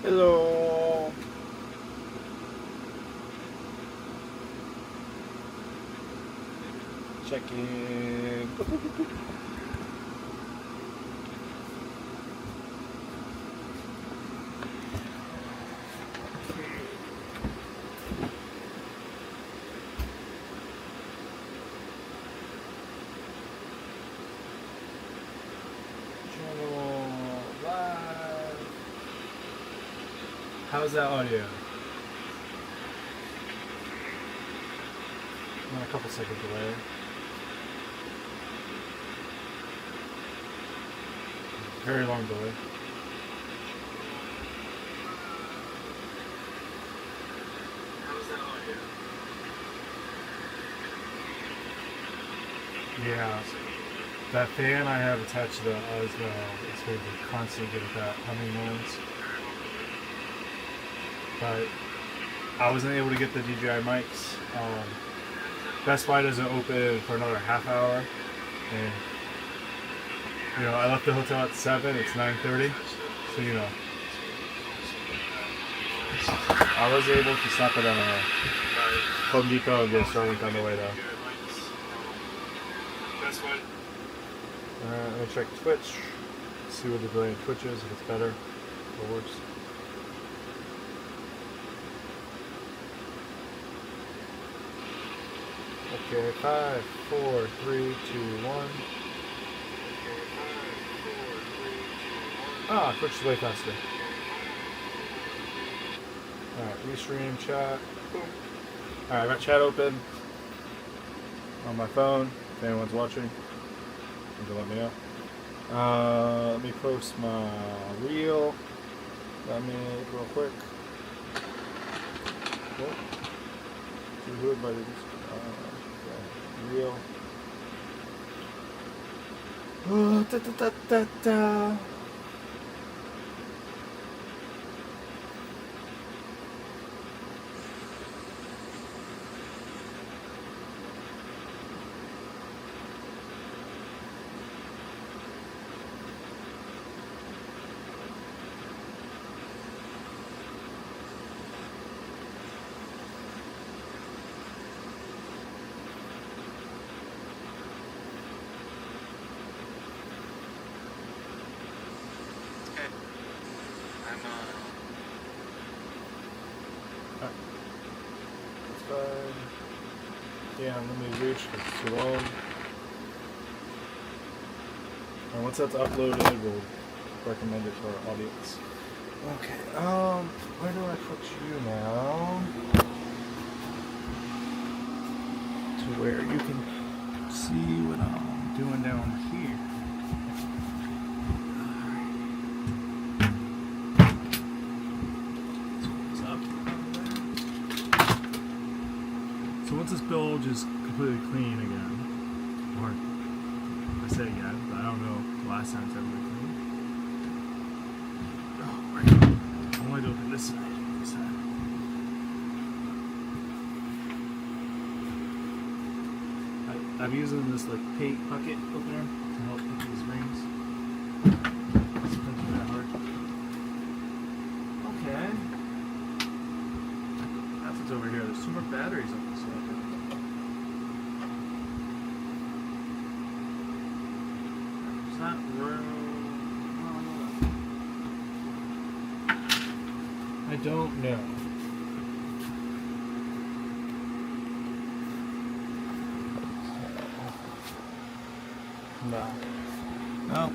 Hello. Check in. How's that audio? I'm a couple seconds away. Very long delay. How's that audio? Yeah. That fan I have attached to the Osmo is going to be constantly good at that humming noise. But I wasn't able to get the DJI mics. Best Buy doesn't open for another half hour, and you know I left the hotel at 7. It's 9:30, so you know I was able to stop at Home Depot and get a Starlink on the way though. Let me check Twitch, see what the delay in Twitch is, if it's better or worse. Okay, 5, 4, 3, 2, 1. Ah, Twitch is way faster. Alright, restream chat. Boom. Alright, I got chat open on my phone. If anyone's watching, you can let me know. Let me post my reel. Let me real quick. What? Who invited this? Reel. Oh, da da da da da. Yeah, let me reach, it's too long. And once that's uploaded, we'll recommend it to our audience. Okay, where do I put you now? To where you can see what I'm doing down here. So once this bilge is completely clean again, or I say again, but I don't know the last time it's ever been clean. Oh, right. I wanted to open this side. I'm using this like paint bucket opener to help with these rings. It's not that hard. Okay. That's what's over here. There's 2 more batteries on this side. There's not room. I don't know. No. No.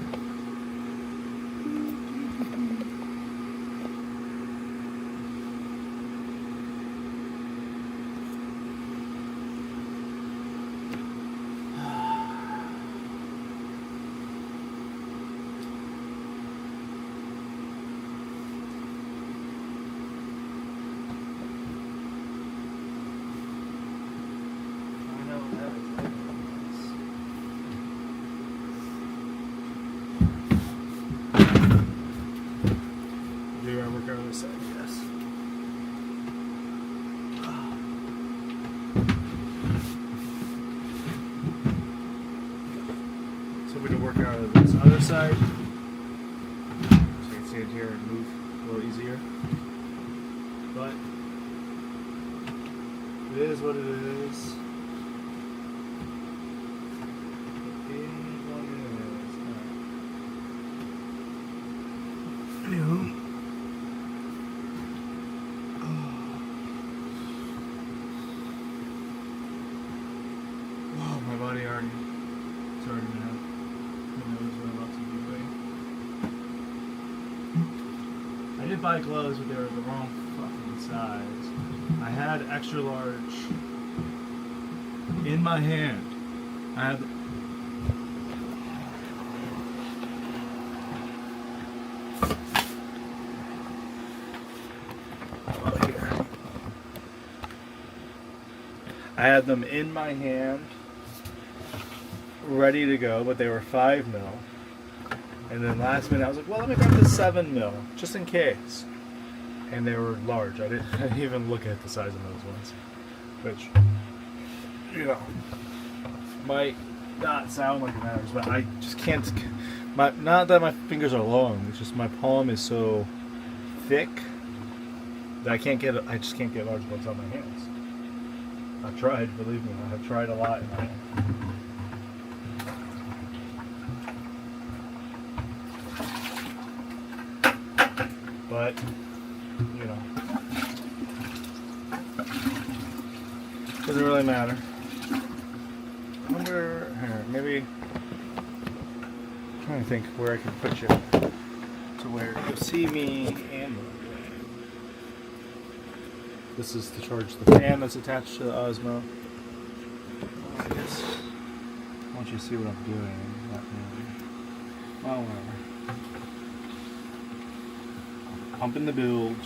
So we can work out of this other side. So you can see it here and move. a little easier. But it is what it is. It is what it is. Anywho. Oh, my body already. It's already been out. Who knows what I'm about to be doing. I did buy gloves, but they were the wrong fucking size. I had extra large in my hand. I had them in my hand, ready to go, but they were 5 mil. And then last minute I was like, well, let me grab the 7 mil, just in case. And they were large. I didn't even look at the size of those ones. Which, you know, might not sound like it matters, but I just can't. Not that my fingers are long, it's just my palm is so thick that I just can't get large ones on my hands. I've tried, believe me, I have tried a lot in my hand. But, you know, doesn't really matter. I wonder, maybe, I'm trying to think where I can put you to where you'll see me and move. This is to charge the fan that's attached to the Osmo. I guess, I want you to see what I'm doing. Not really. Well, whatever. Pumping the bilge.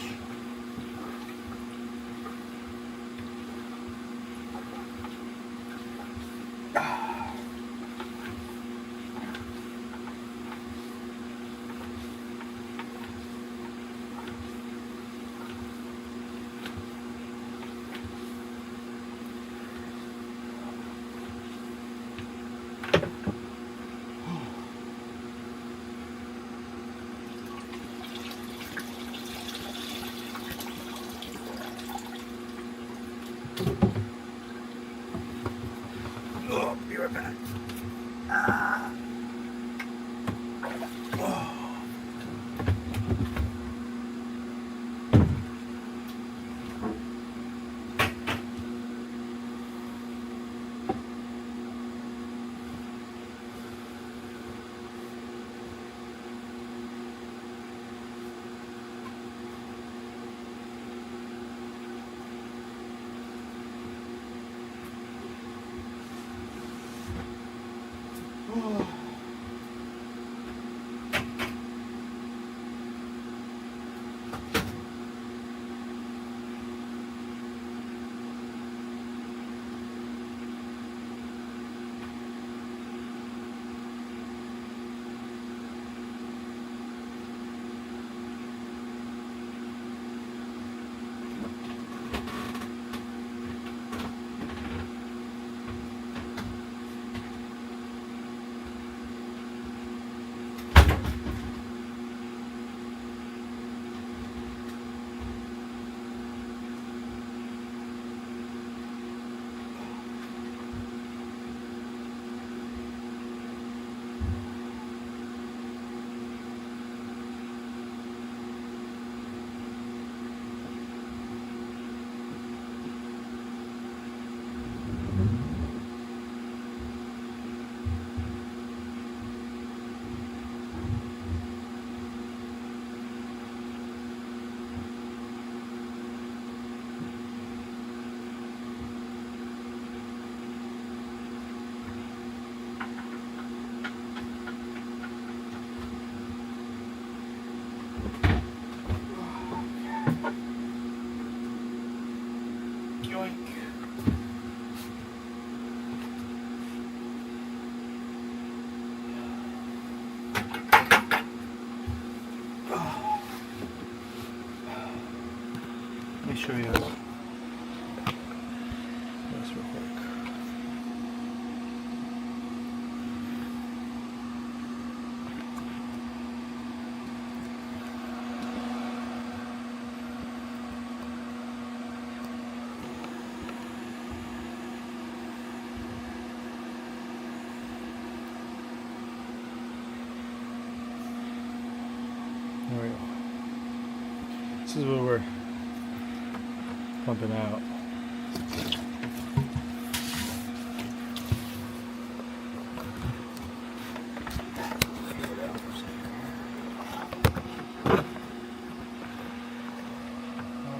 Oh, be right back. Ah. Oh. Let me show you this real quick. This is what we're pumping out.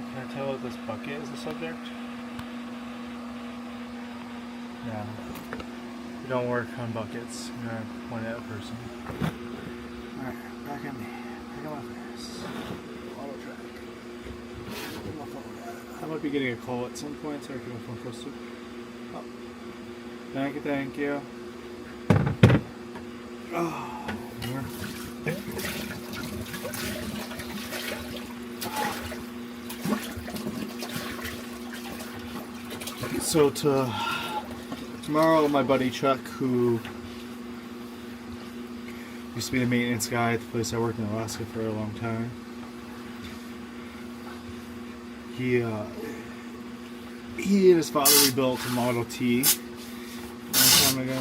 Can I tell what this bucket is the subject? Yeah. We don't work on buckets. I'm going to point at a person. Alright, back at me. Pick up my face. Auto track. Put my phone. I might be getting a call at some point, so I can get my phone close to. Oh. Thank you. Oh, more. So tomorrow, my buddy Chuck, who used to be the maintenance guy at the place I worked in Alaska for a long time, he and his father rebuilt a Model T a long time ago.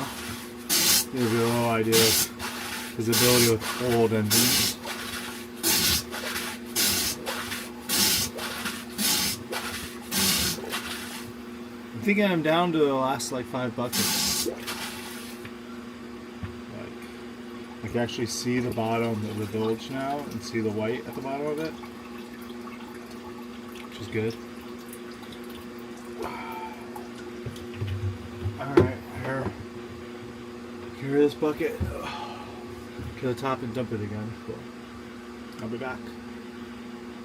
He has no idea of his ability with old engines. I think I'm down to the last like 5 buckets. I can actually see the bottom of the bilge now and see the white at the bottom of it, which is good. Alright, here this bucket. To the top and dump it again. Cool. I'll be back.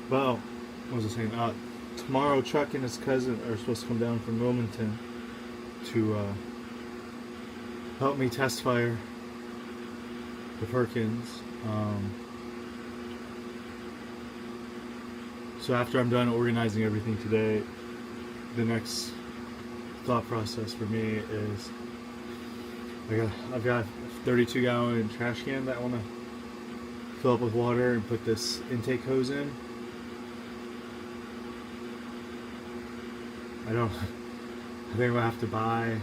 Well, what was I saying? Tomorrow, Chuck and his cousin are supposed to come down from Wilmington to help me test fire the Perkins. So after I'm done organizing everything today, the next thought process for me is I've got a 32-gallon trash can that I want to fill up with water and put this intake hose in. I think I'm gonna have to buy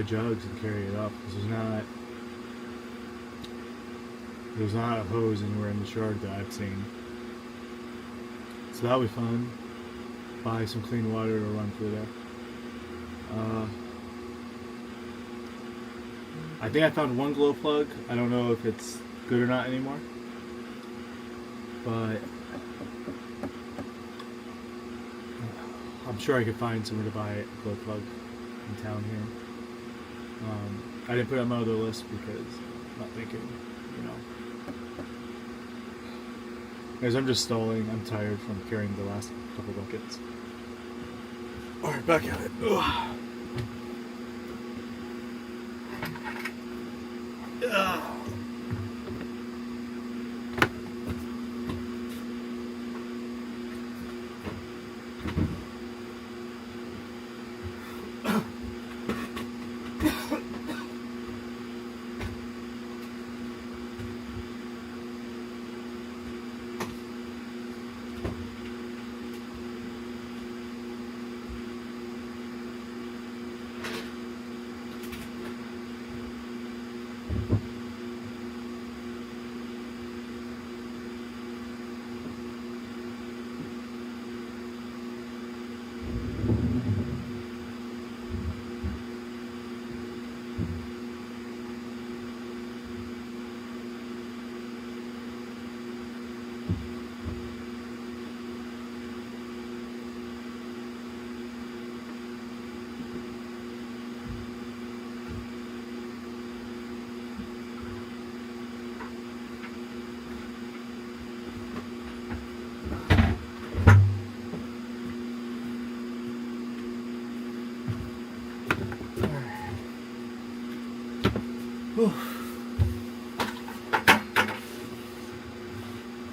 jugs and carry it up, because there's not a hose anywhere in the yard that I've seen. So that'll be fun. Buy some clean water to run through there. I think I found one glow plug. I don't know if it's good or not anymore, but I'm sure I could find somewhere to buy a glow plug in town here. I didn't put it on my other list because I'm not thinking, Guys, I'm just stalling. I'm tired from carrying the last couple buckets. Alright, back at it. Ugh.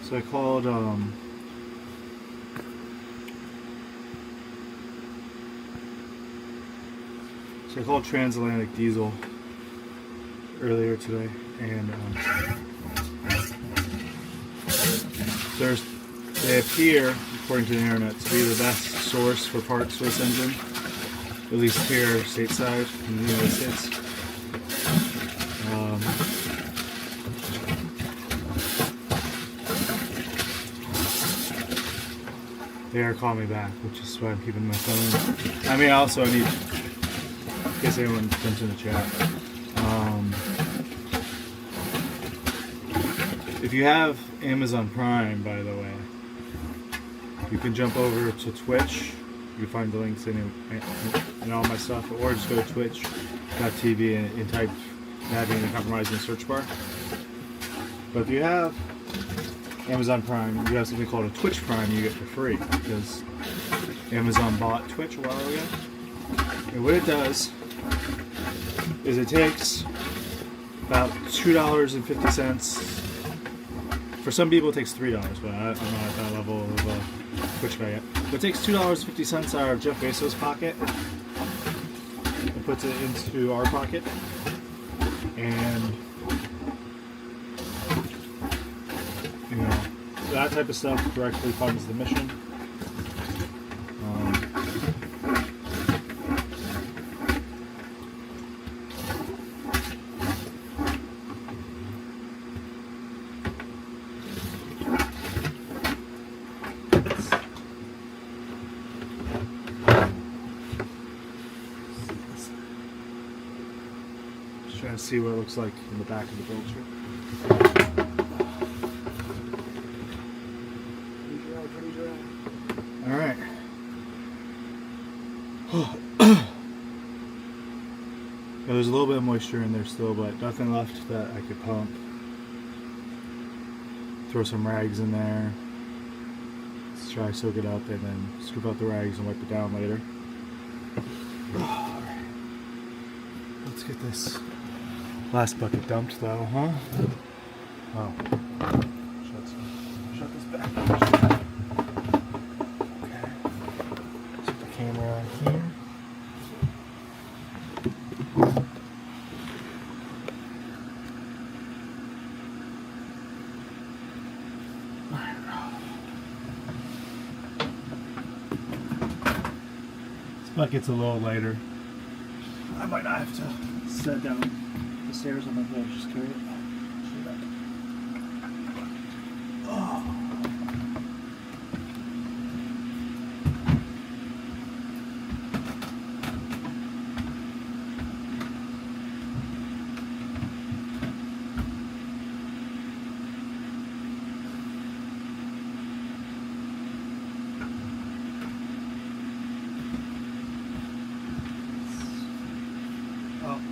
So I called Transatlantic Diesel earlier today, and they appear, according to the internet, to be the best source for parts for this engine, at least here stateside in the United States. They are calling me back, which is why I'm keeping my phone. I mean, also I need, in case anyone comes in the chat. If you have Amazon Prime, by the way, you can jump over to Twitch. You can find the links in all my stuff, or just go to twitch.tv and type Navi in the compromising search bar. But if you have Amazon Prime, you have something called a Twitch Prime you get for free, because Amazon bought Twitch a while ago. And what it does is it takes about $2.50. For some people it takes $3, but I'm not at that level of Twitch guy yet. But it takes $2.50 out of Jeff Bezos' pocket and puts it into our pocket. And you know, that type of stuff directly funds the mission. Just trying to see what it looks like in the back of the build strip. All right. There's a little bit of moisture in there still, but nothing left that I could pump. Throw some rags in there. Let's try soak it up and then scoop out the rags and wipe it down later. All right. Let's get this last bucket dumped though, huh? Oh. Shut this back. Camera here. This bucket's a little lighter. I might not have to set down the stairs. I might be able to just carry it. Oh.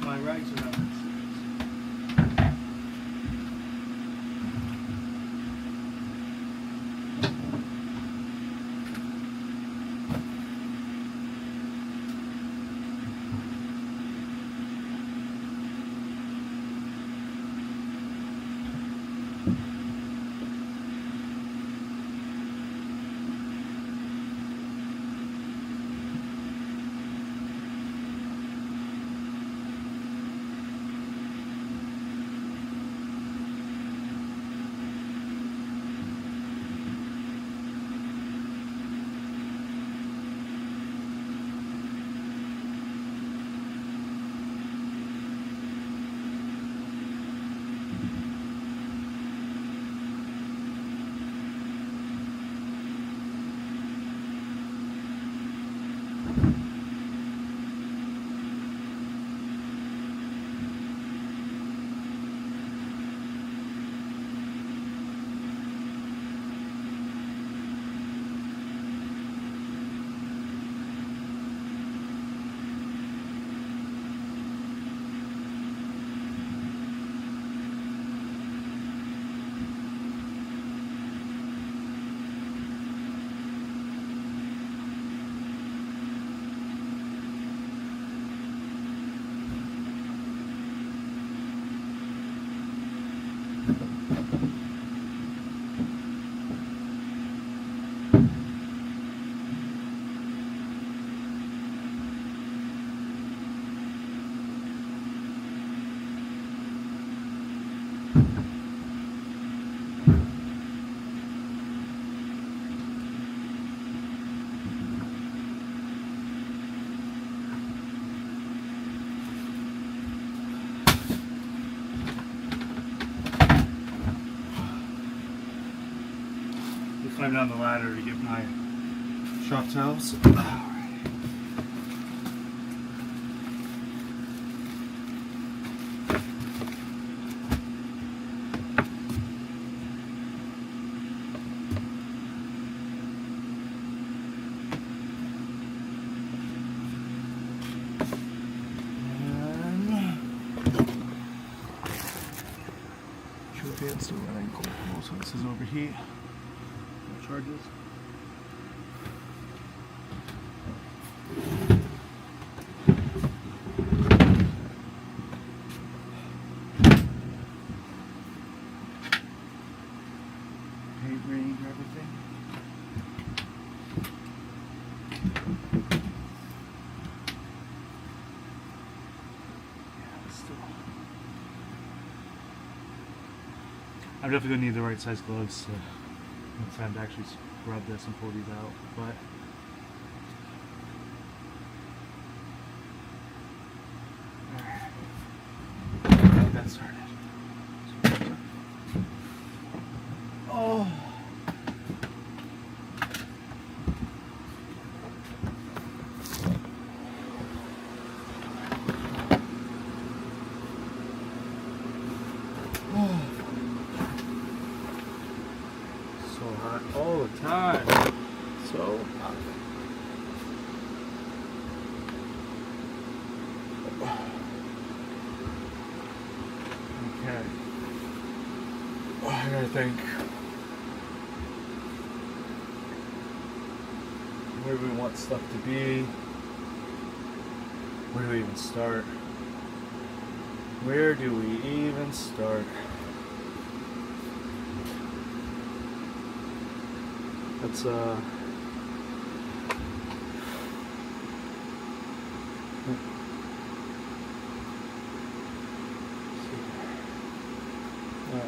My rags are not serious. Climb down the ladder to get my Shop towels. It's running cool. So this is overheat. No charges. Paint range, everything. I'm definitely going to need the right size gloves when it's time to actually scrub this and pull these out, but alright, get that started. Oh! All the time. So okay. I gotta think. Where do we want stuff to be? Where do we even start? Where do we even start? Let's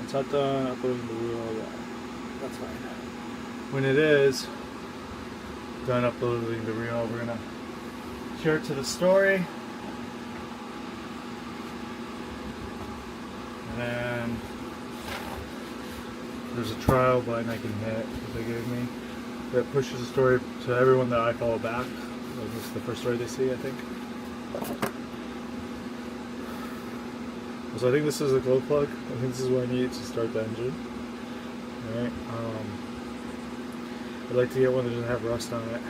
it's not done uploading the reel yet. That's fine. When it is done uploading the reel, we're gonna share it to the story, and then there's a trial button I can hit that they gave me that pushes the story to everyone that I follow back. Like, this is the first story they see, I think. So I think this is a glow plug. I think this is what I need to start the engine. Alright. I'd like to get one that doesn't have rust on it.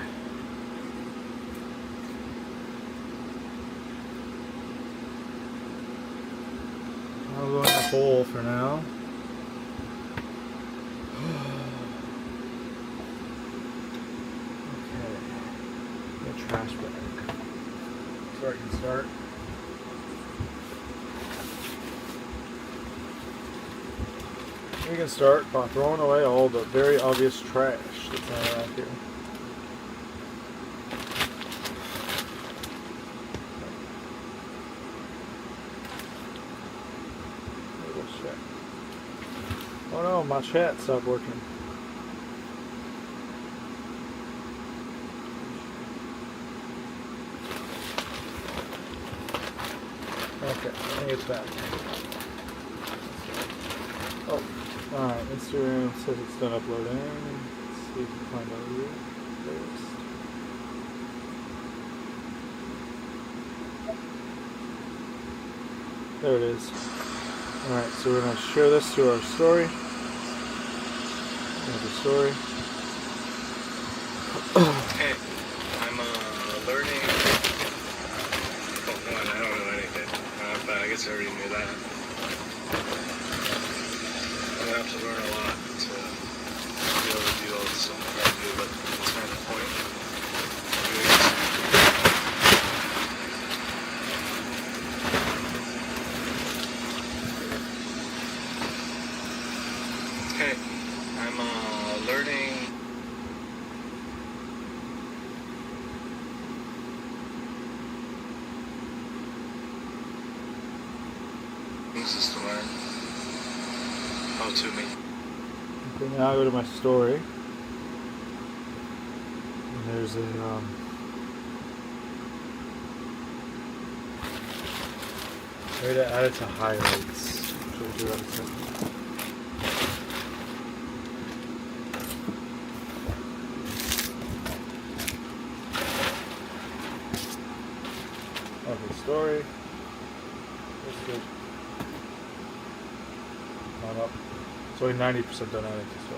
I'll go in that hole for now. Trash bag. So I can start. We can start by throwing away all the very obvious trash that's not around here. Oh no, my chat stopped working. Okay, I think it's back. Oh, alright, Instagram says it's done uploading. Let's see if we can find out here first. There it is. Alright, so we're going to share this to our story. There's the story. Hey, I'm learning. Well, one, I don't know anything, but I guess I already knew that. I'm gonna have to learn a lot to be able to do all the stuff I gotta do, but that's kind of the point. Okay, I'm learning. Just to learn how to make. Okay, now I go to my story. And there's a way to add it to highlights. Which I'll do that in a second. Okay, story. That's good. Not up. It's only 90% done, I think, so.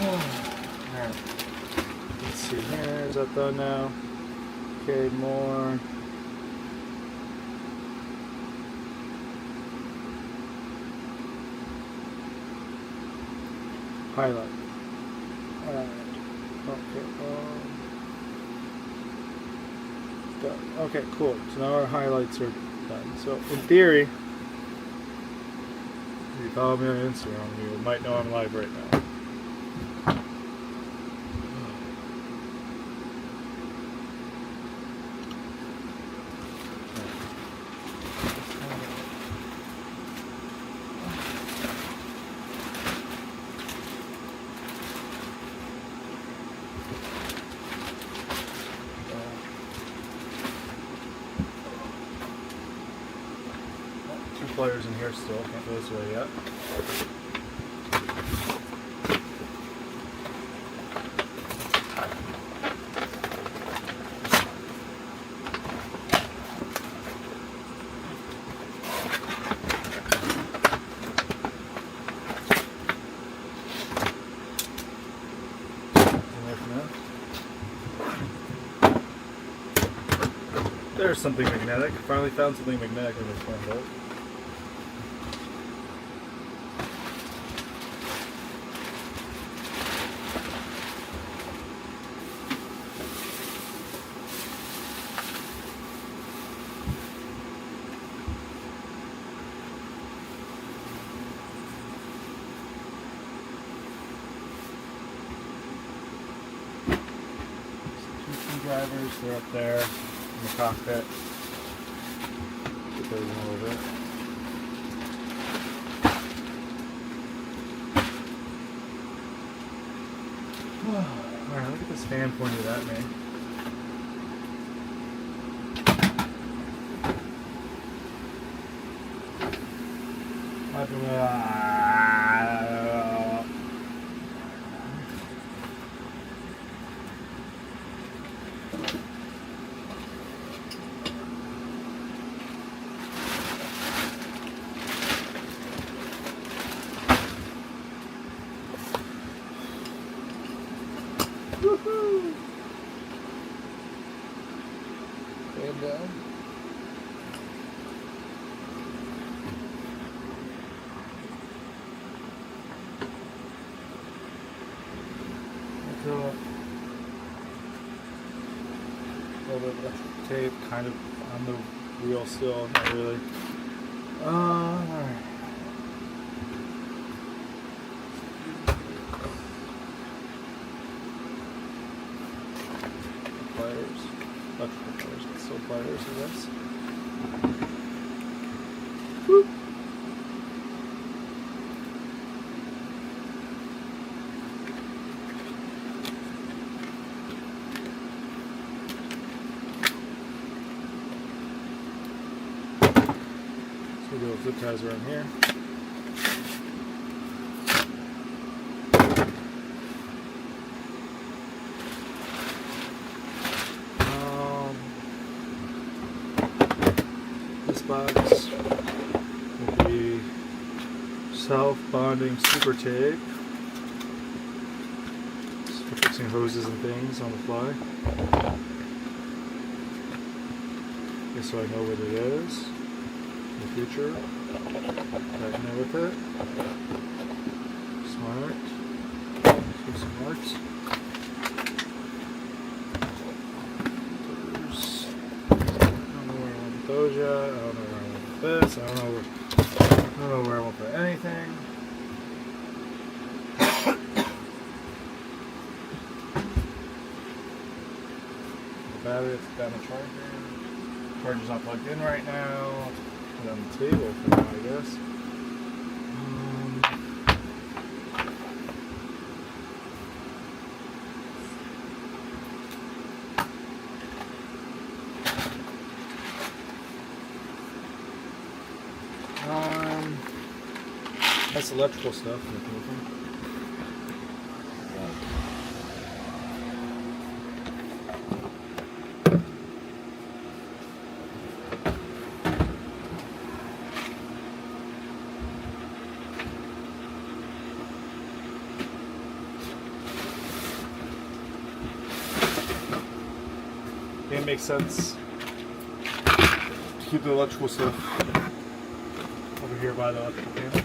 Alright. Let's see here. Is that done now? Okay, more. Highlight. Alright. Okay. Done. Okay, cool. So now our highlights are done. So in theory, if you follow me on Instagram, you might know I'm live right now. Players in here still, can't go this way yet. There's something magnetic. Finally found something magnetic in this one bolt. Drivers, they're up there in the cockpit. Get those in a little bit. Alright, look at this fan pointed at me. Woohoo! Stand down. A little bit of electric tape, kind of on the wheel still, not really. Alright. Pliers. Electrical pliers, but still pliers, I guess. Whoop. So we'll do zip ties around here. This box will be self-bonding super tape. fixing hoses and things on the fly. Just so I know what it is in the future. Tighten it with it. Smart. So smart. I don't know where I want those yet. I don't know where I want this. I don't know where I want to put anything. The battery is down the charger. Charger's not plugged in right now. Put it on the table for now, I guess. That's electrical stuff. It makes sense to keep the electrical stuff over here by the electrical panel.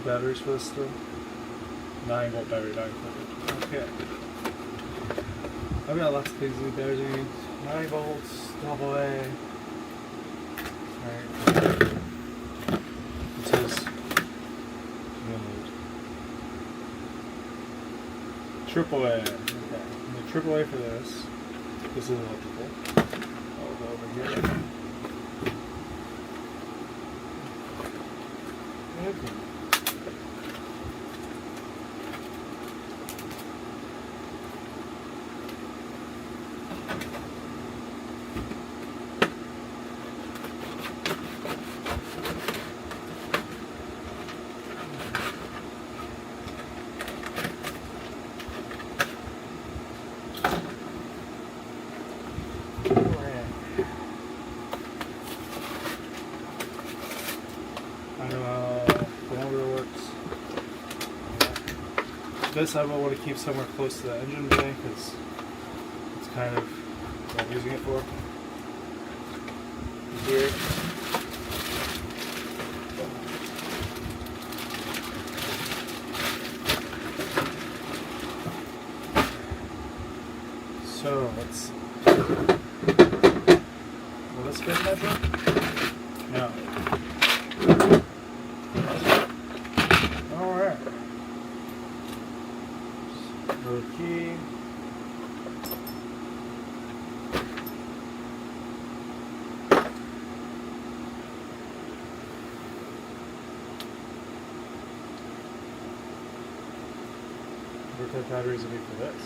Batteries for this still? 9-volt battery, 9-volt. Okay. I've got lots of things in the batteries. 9 volts, AA. Alright. It says AAA. Okay. And the AAA for this. This is electrical. I'll go over here. Okay. This I will want to keep somewhere close to the engine bay because it's kind of what I'm using it for. Here. So let's. Will this fit measure? No. Alright. Another key. What type of batteries will be for this?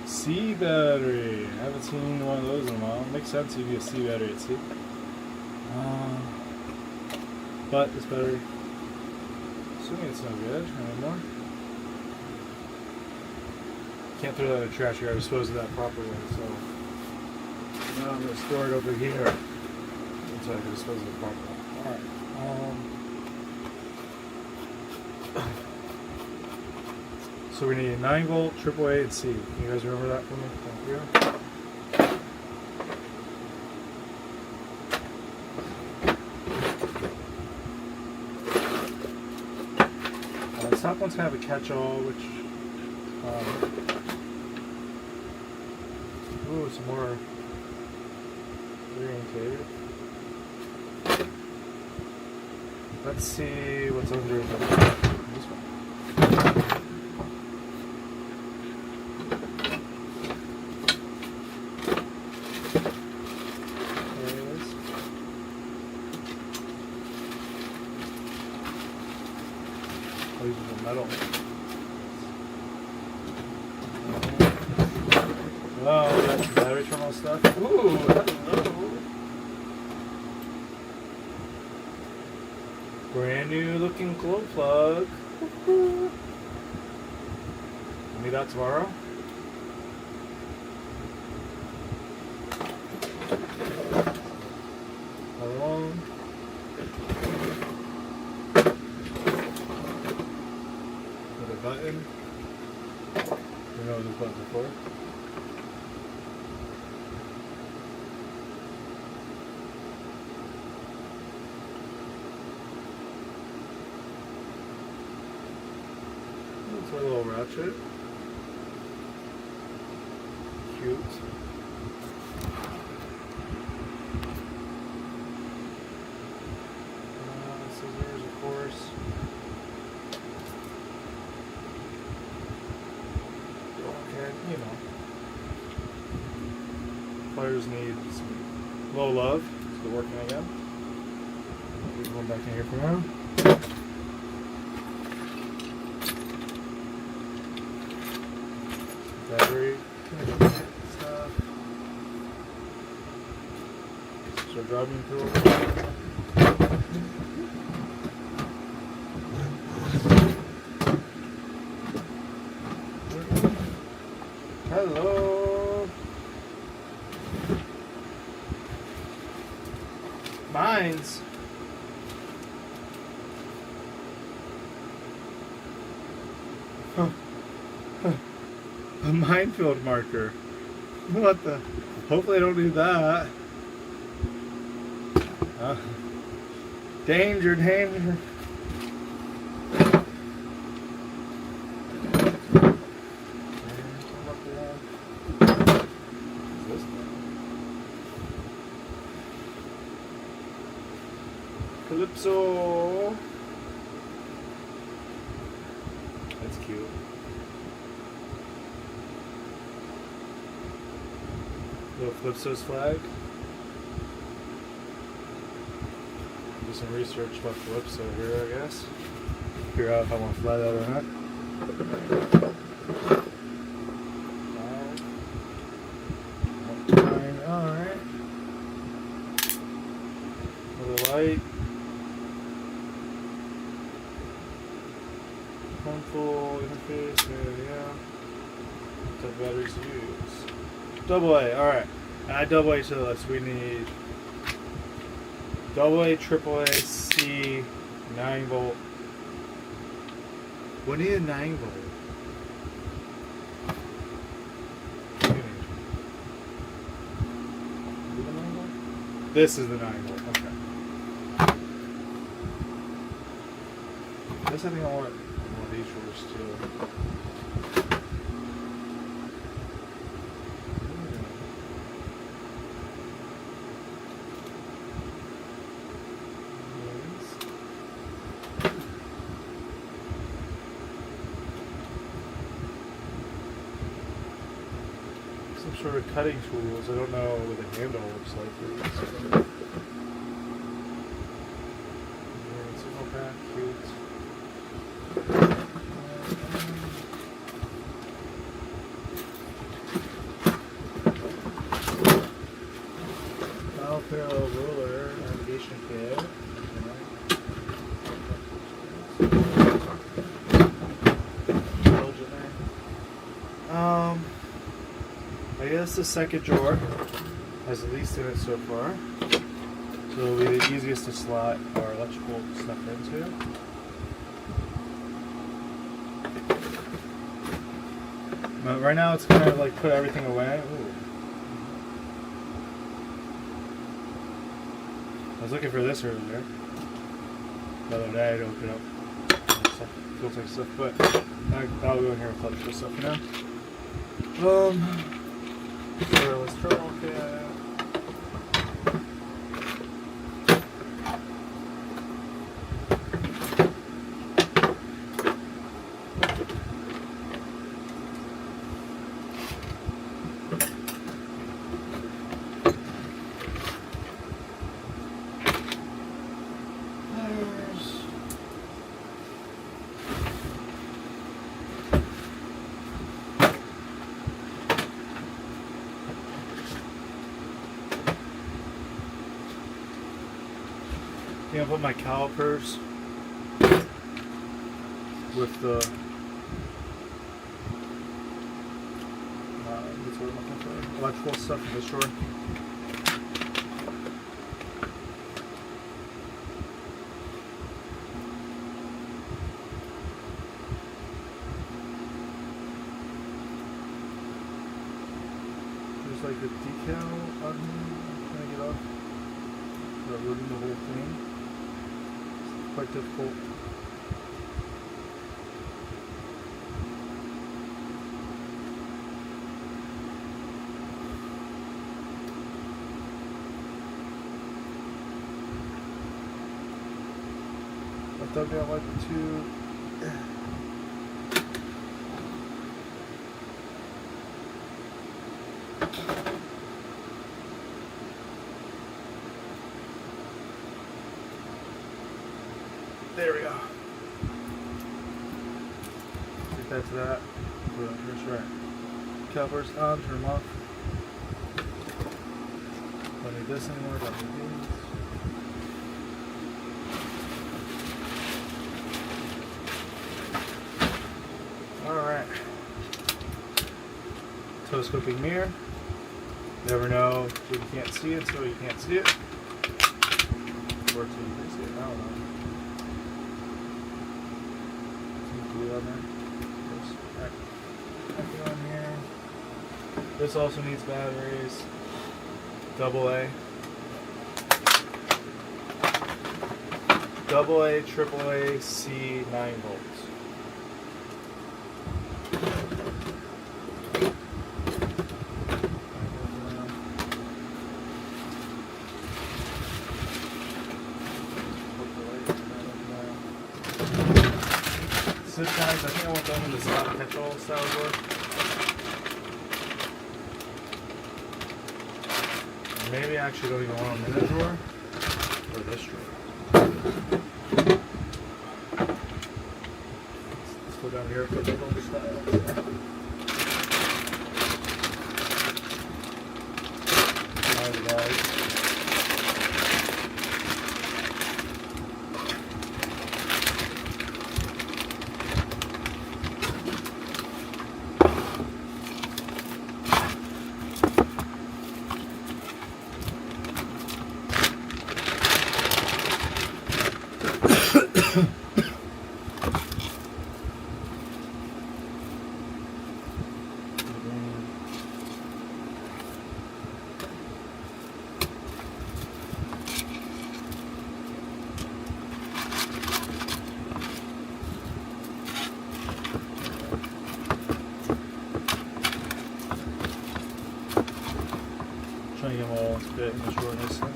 C battery. I haven't seen one of those in a while. Makes sense you'd be a C battery at sea. But this battery, assuming it's no good anymore. Can't throw that in the trash. You gotta dispose of that properly. So now I'm gonna store it over here until I can dispose of it properly. Alright. So we need 9-volt, AAA, and C. Can you guys remember that for me? Thank you. This top one's kind of a catch-all, which ooh, some more orientated. Let's see what's under this one. metal. Oh, we got some battery terminal stuff. Ooh, hello. Brand new looking glow plug. Meet out tomorrow. Hello. With a button. You know what this button's for? It's a little ratchet. Cute. Scissors, of course. Okay, you know. Pliers need some low love, so they're working again. There's one back in here for now. Battery stuff. So driving tool. Hello. Mines. A minefield marker. What the? Hopefully I don't need that. Danger, danger. Calypso. That's cute. Little Calypso's flag. Do some research about Calypso here, I guess. Figure out if I want to fly that or not. Alright. Little light. Harmful interface, yeah. What type of batteries to use? AA, alright. Add AA to the list. We need AA, AAA, C, 9 volt. We need a 9 volt. This is the 9 volt, okay. This I think I want one of these first too. Some sort of cutting tools. I don't know what the handle looks like for these. Single pack, cute. Parallel ruler, navigation kit. I guess the second drawer has the least in it so far. So it'll be the easiest to slot our electrical stuff into. But right now it's kind of like put everything away. Ooh. I was looking for this earlier. The other day to open up stuff, feels like stuff, but I'll go in here with electrical stuff for now. Wireless terminal kit. I'll put my calipers with the what's what I'm looking for? Electrical stuff in this drawer. There's like a decal on here. Can I get off? Without ruining the whole thing. It's quite difficult. I dug out like the two. There we go. Get that to that. Put it on first right. Calipers on, turn them off. Don't need this anymore, don't need these. Alright. Telescoping mirror. Never know if you can't see it, so you can't see it. Or till you can see it. I don't know. Some glue on there. Nothing on here. This also needs batteries. AA. AA, AAA, C, 9 volts. Zip ties, I think I want them in the slot catch-all style drawer. Maybe I actually don't even want them in the drawer or this drawer. Let's go down here for the little styles. Alright, guys. Trying to get them all to fit in the drawer nicely.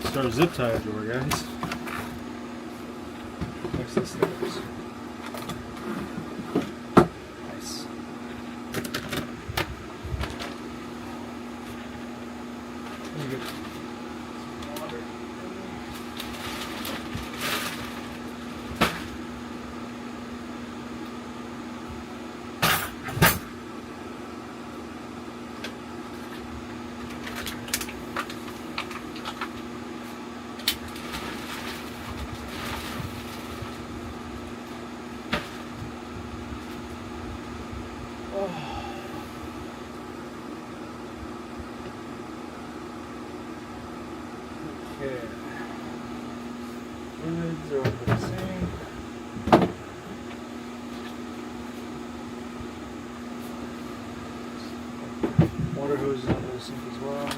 Start a zip tie drawer, guys. Next to the slippers. Nice. Let me get some water. Okay. Lids are over the sink. Water hose is under the sink as well.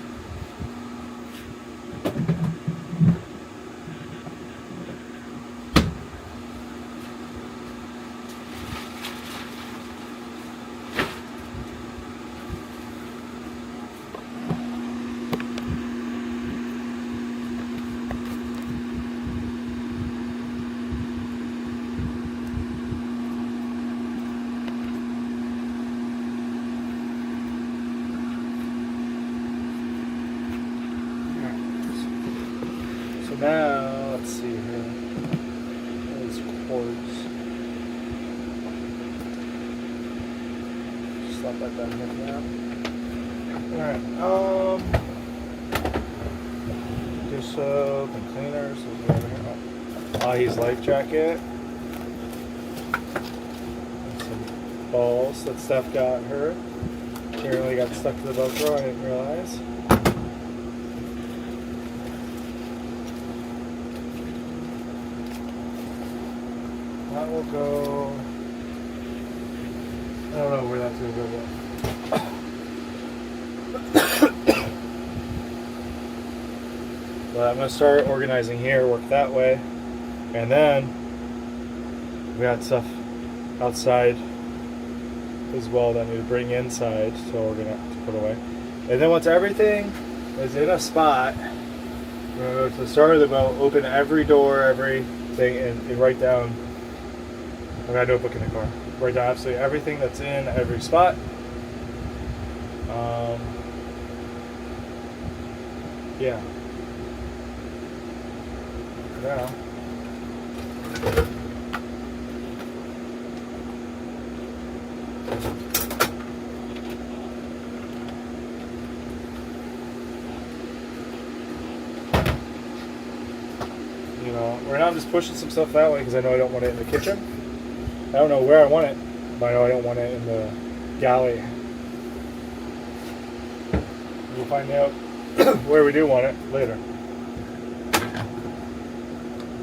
Now, let's see here. These cords. Slap that down here now. Alright, dish soap and cleaners. Ahi's life jacket. And some balls that Steph got her. Apparently got stuck to the Velcro, I didn't realize. That will go. I don't know where that's going to go. But I'm going to start organizing here, work that way. And then we got stuff outside as well that I need to bring inside, so we're going to put away. And then once everything is in a spot, we're going to go to the start of the boat, open every door, everything, and write down. I got a notebook in the car. Write down absolutely everything that's in every spot. Yeah. Now. You know, right now I'm just pushing some stuff that way because I know I don't want it in the kitchen. I don't know where I want it, but I know I don't want it in the galley. We'll find out where we do want it later.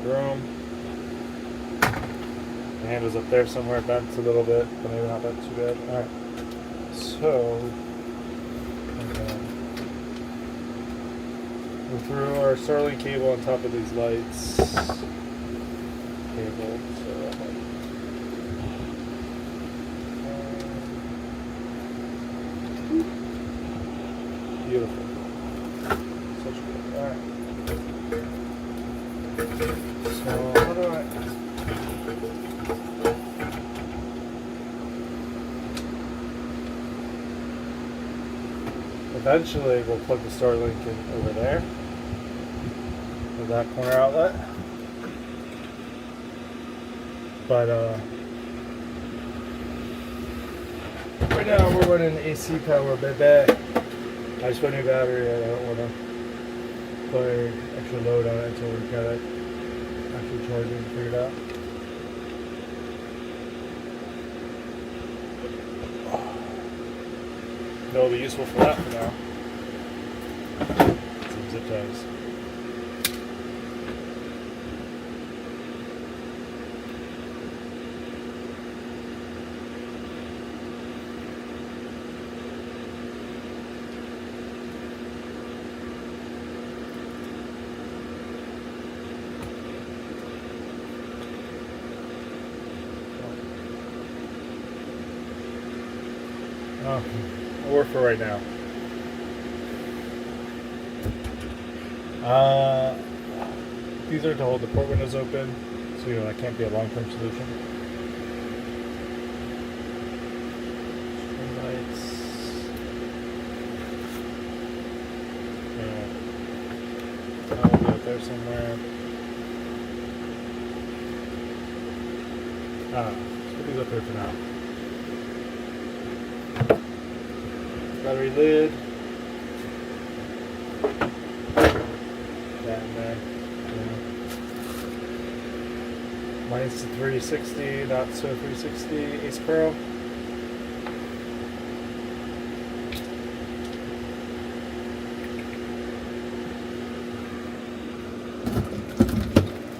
Room. The handle's up there somewhere, bent a little bit, but maybe not bent too bad. Alright. So, we threw our Starlink cable on top of these lights. Cable, so that might. Beautiful. Such good. Alright. So, what do I. Eventually, we'll plug the Starlink in over there with that corner outlet. But, right now we're running AC power, baby. I just put a new battery. I don't want to put extra load on it until we've got it actually charging figured out. That'll be useful for that for now. Some zip ties. Oh, it'll work for right now. These are to hold the port windows open, so you know that can't be a long-term solution. String lights. I'll be up there somewhere. Let's put these up here for now. Battery lid. That in there. Yeah. Mine's the 360, not so 360 Ace Pro.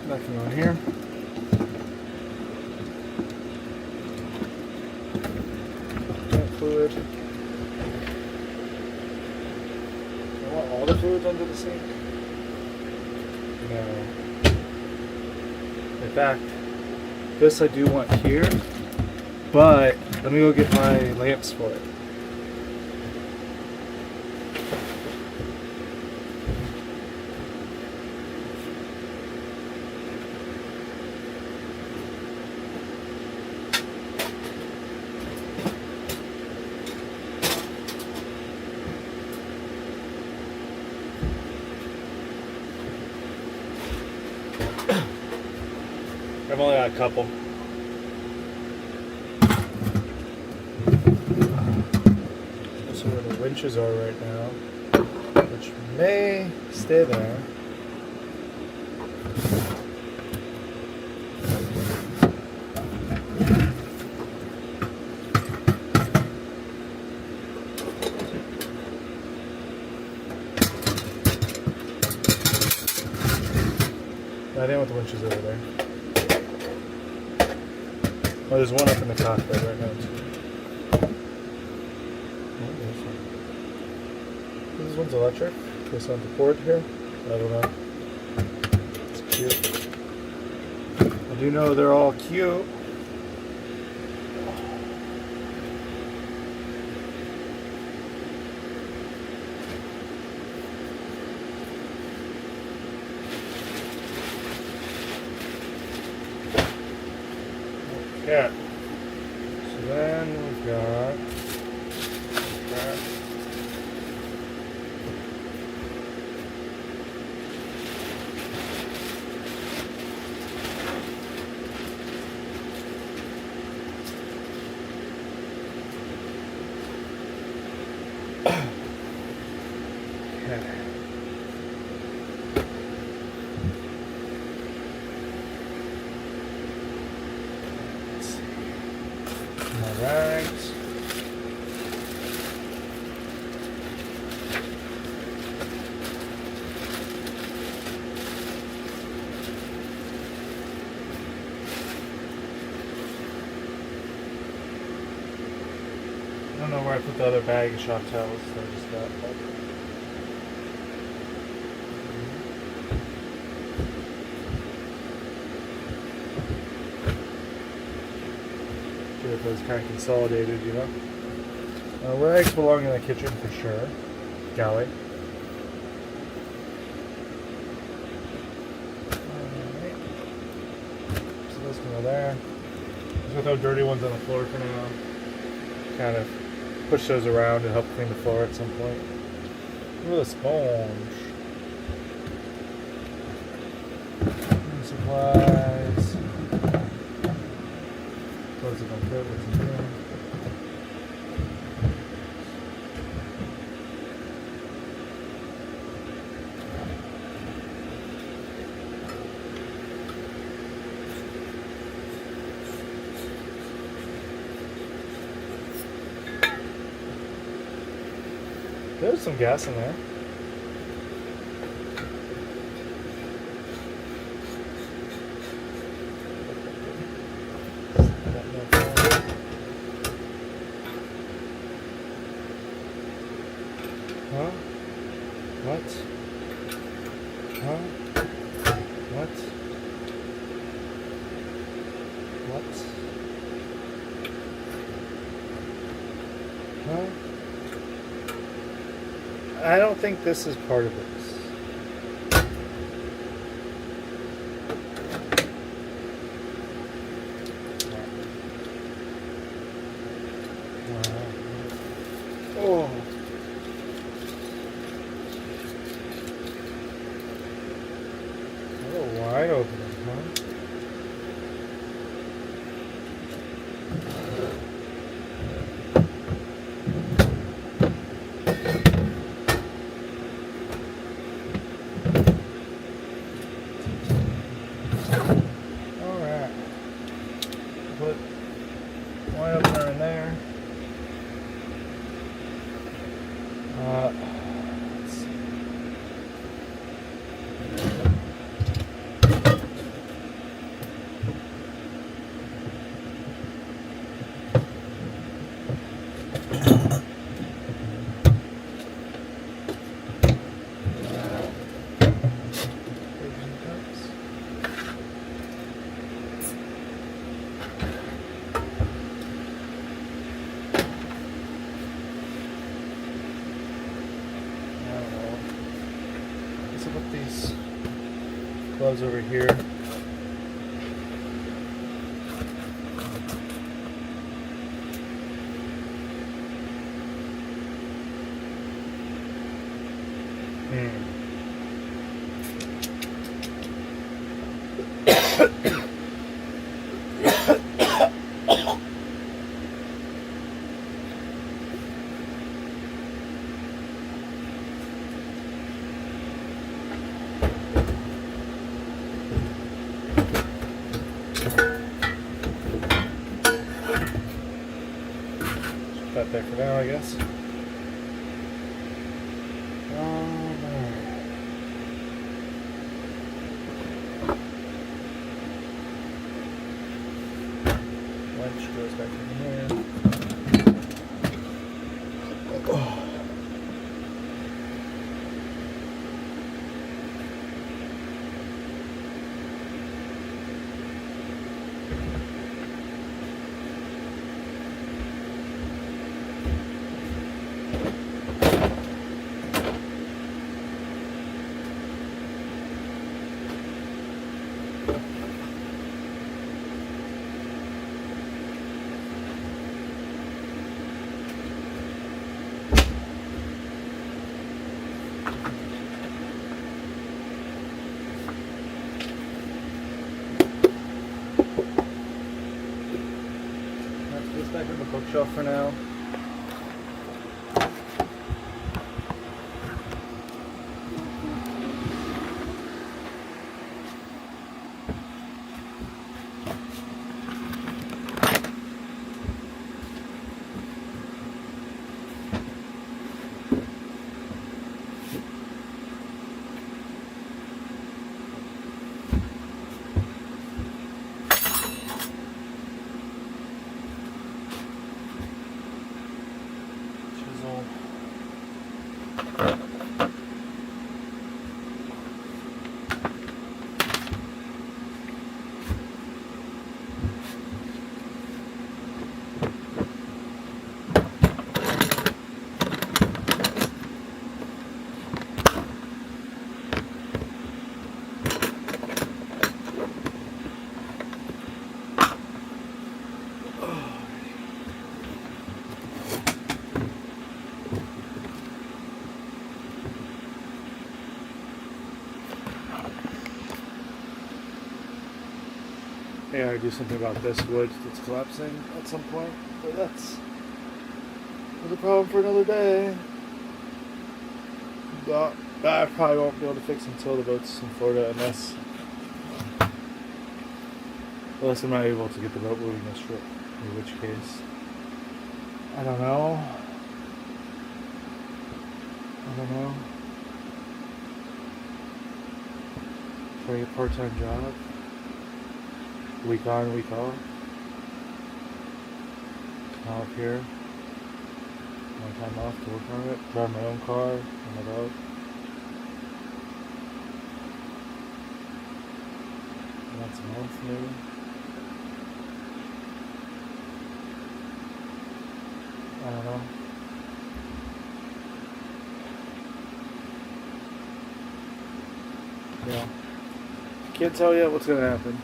Nothing on here. Fluid. I want all the fluids under the sink. No. In fact, this I do want here, but let me go get my lamps for it. I've only got a couple. So we're gonna winches are right now, which may stay there. I didn't want the winches over there. Oh, there's one up in the cockpit right now too. Oh, there's one. This one's electric. This one's the port here. I don't know. It's cute. I do know they're all cute. Yeah. So then we've got that. Okay. Alright. I don't know where I put the other bag of shop towels that I just got. If it was kind of consolidated, you know. Rags belong in the kitchen for sure. Galley. Alright. So those can go there. Just with those dirty ones on the floor for now. Kind of push those around and help clean the floor at some point. Look at the sponge. Supplies. Close it on good, what's in here? There's some gas in there. Huh? What? Huh? What? What? Huh? I don't think this is part of this. Oh. Oh, wide open, huh? Alright. Put wide opener in there. Let's see. Let's put these gloves over here. out there for now, I guess. Winch goes back in here. Back in the bookshelf for now. Yeah, I do something about this wood that's collapsing at some point, but that's a problem for another day. But I probably won't be able to fix until the boat's in Florida, unless I'm not able to get the boat moving this trip. In which case, I don't know. Try a part-time job. Week on, week off. Come up here. My time off to work on it. Drive my own car on my boat. Once a month, maybe. I don't know. Yeah. Can't tell yet what's gonna happen.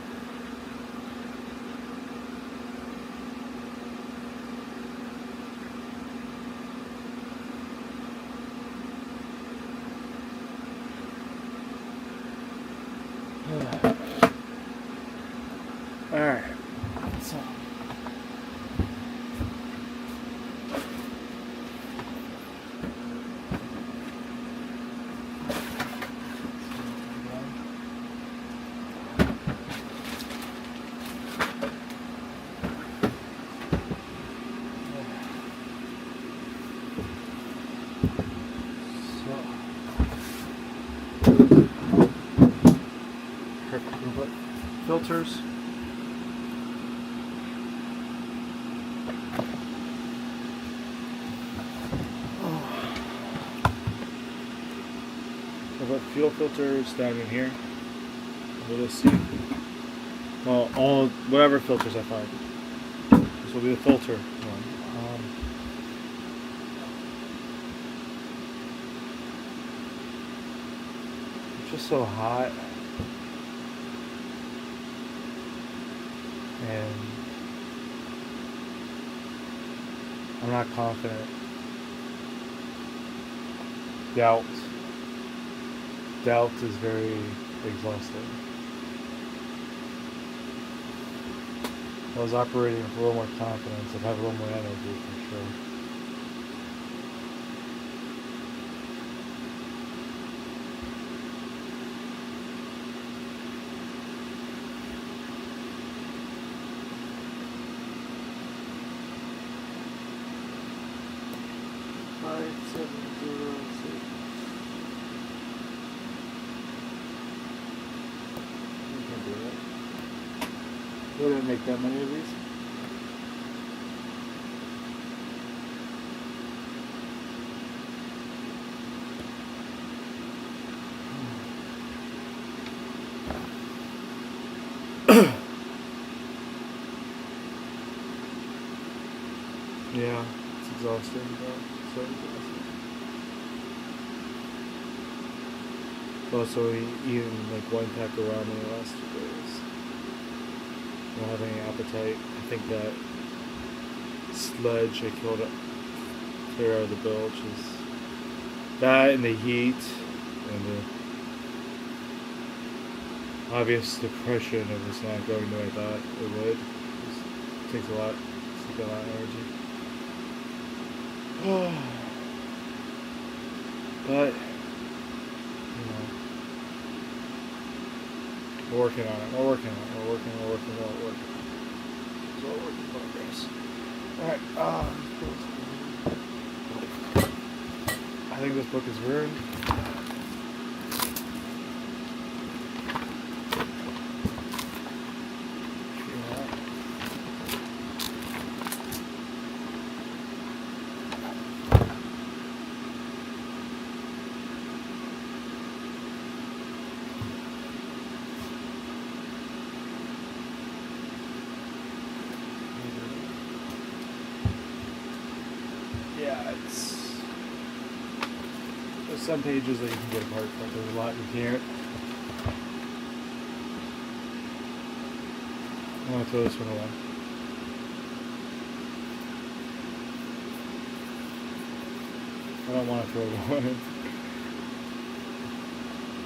Alright, so filters. I'll put fuel filters down in here. We'll just see. Well, whatever filters I find. This will be the filter one. It's just so hot. And I'm not confident. Doubt is very exhausting. If I was operating with a little more confidence, I'd have a little more energy for sure. 5706. You can't do that. We didn't make that many of these. Yeah, it's exhausting, bro. So exhausting. Also, eating like one pack of ramen in the last 2 days. Not having any appetite. I think that sledge I killed it clear out of the bilge is that, and the heat and the obvious depression of this not going the way I thought it would. It takes a lot. It's like a lot of energy. But, you know, we're working on it. We're working on it. We're working. It's all work in progress. Alright, I think this book is ruined. There's some pages that you can get apart from. There's a lot you can't. I'm gonna throw this one away. I don't want to throw it away.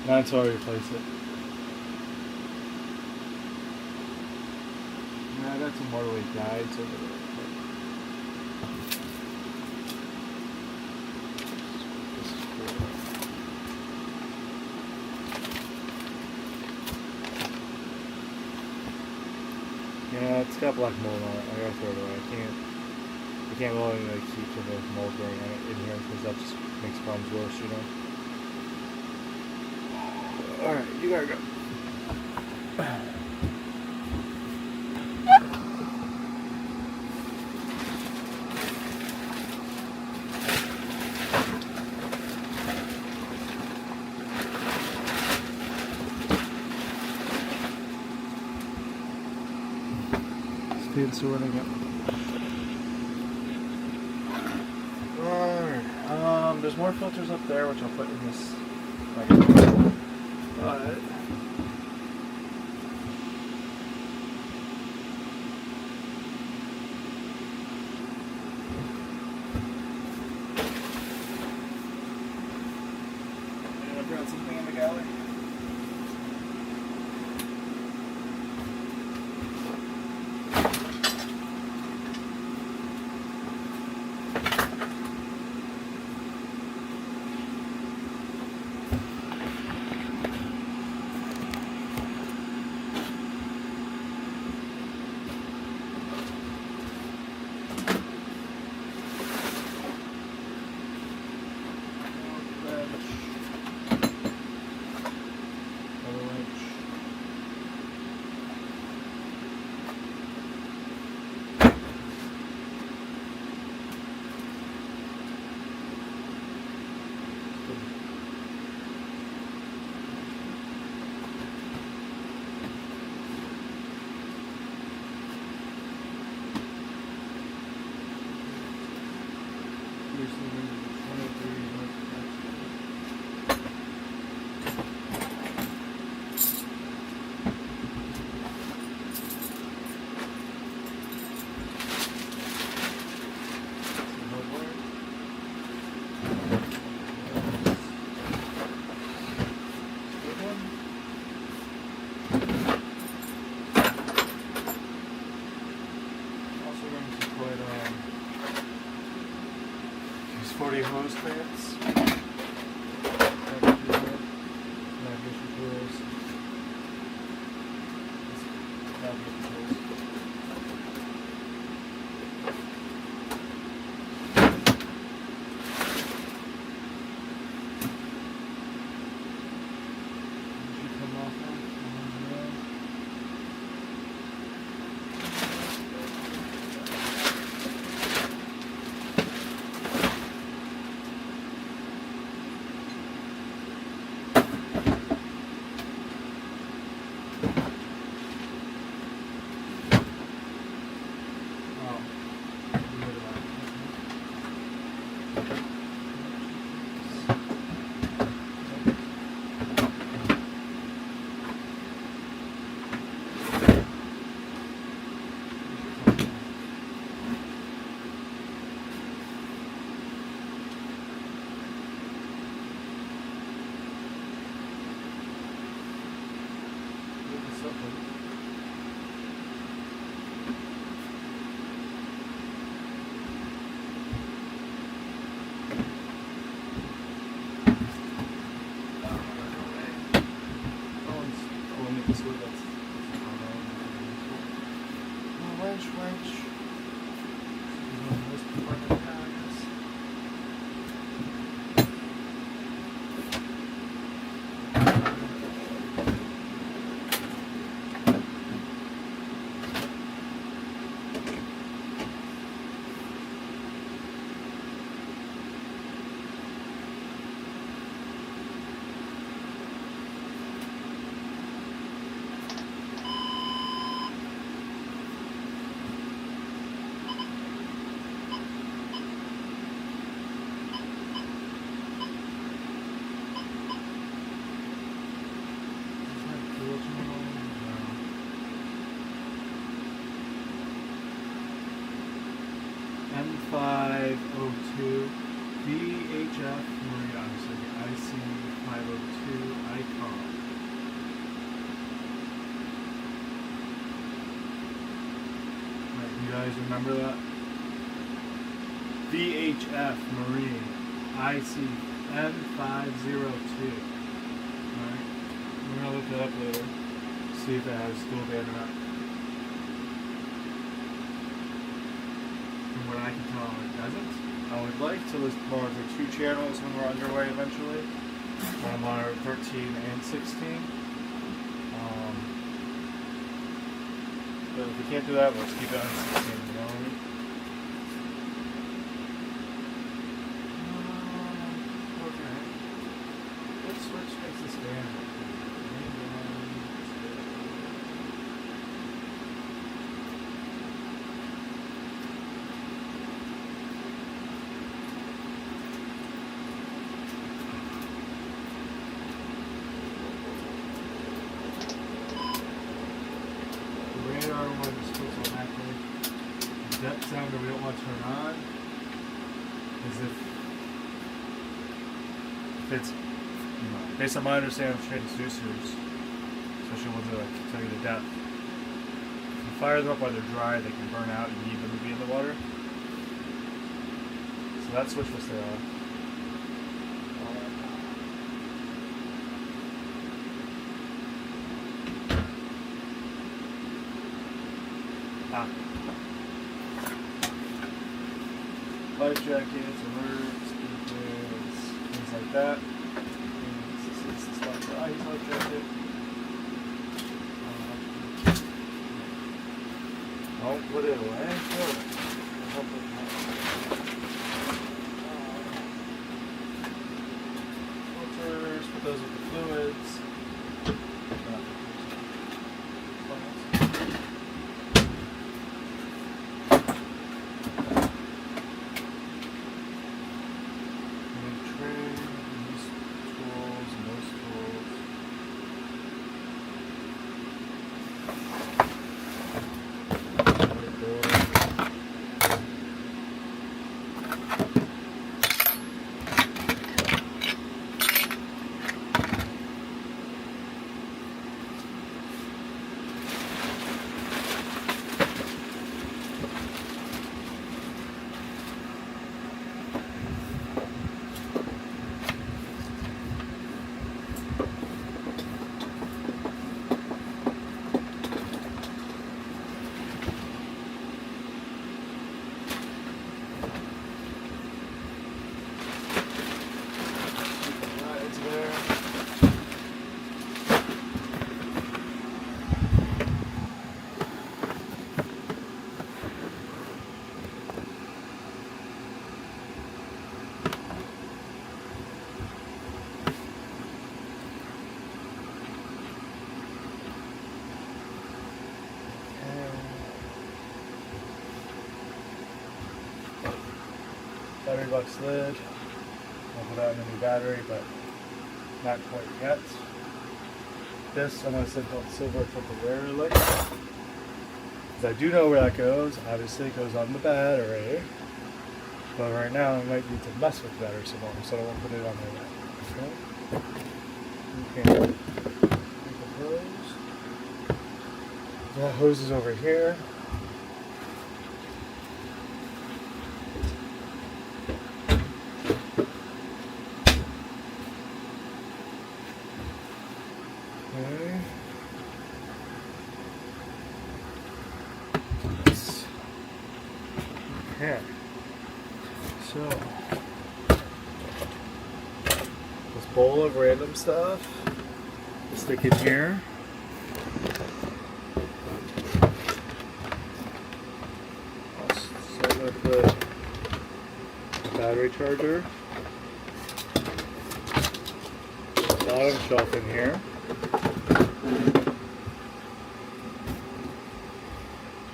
Not until I replace it. Yeah, I got some Mortally Guides over there. Yeah, it's got black mold on it. I gotta throw it away. I can't really like keep the mold growing on it in here because that just makes problems worse, you know. Alright, you gotta go. Speed's running up. Alright, there's more filters up there which I'll put in this microphone. But I brought something in the galley. There's 40 hose clamps. Navigation tools. Navigation tools. This one, that's winch. This part of the bags. M502 VHF Maria, I'm sorry, IC502 icon. Right, you guys remember that? VHF Marine IC M502. Alright, we're gonna look that up later. See if it has dual band or not. From what I can tell, it doesn't. I would like to list more of the 2 channels when we're underway eventually. On our 13 and 16. But if we can't do that, let's keep it on 16, you know what I mean? Okay. What switch makes this band? Depth sounder we don't want to turn on is if it's, you know, based on my understanding of transducers, especially ones that like tell you the depth. If you fire them up while they're dry, they can burn out and need them to be in the water. So that switch will stay on. Life jackets, alerts, beacons, things like that. And this is the spot for ice life jacket. Don't put it away. Filters, put those with the fluids. Battery box lid. I'll put out a new battery, but not quite yet. This I'm going to send called silver temporarily. Because I do know where that goes. Obviously it goes on the battery. But right now I might need to mess with the battery some more, so I won't put it on there yet. Okay. Take the hose. That hose is over here. Okay. So, this bowl of random stuff. Stick it here. I'll start with the battery charger. Bottom shelf in here.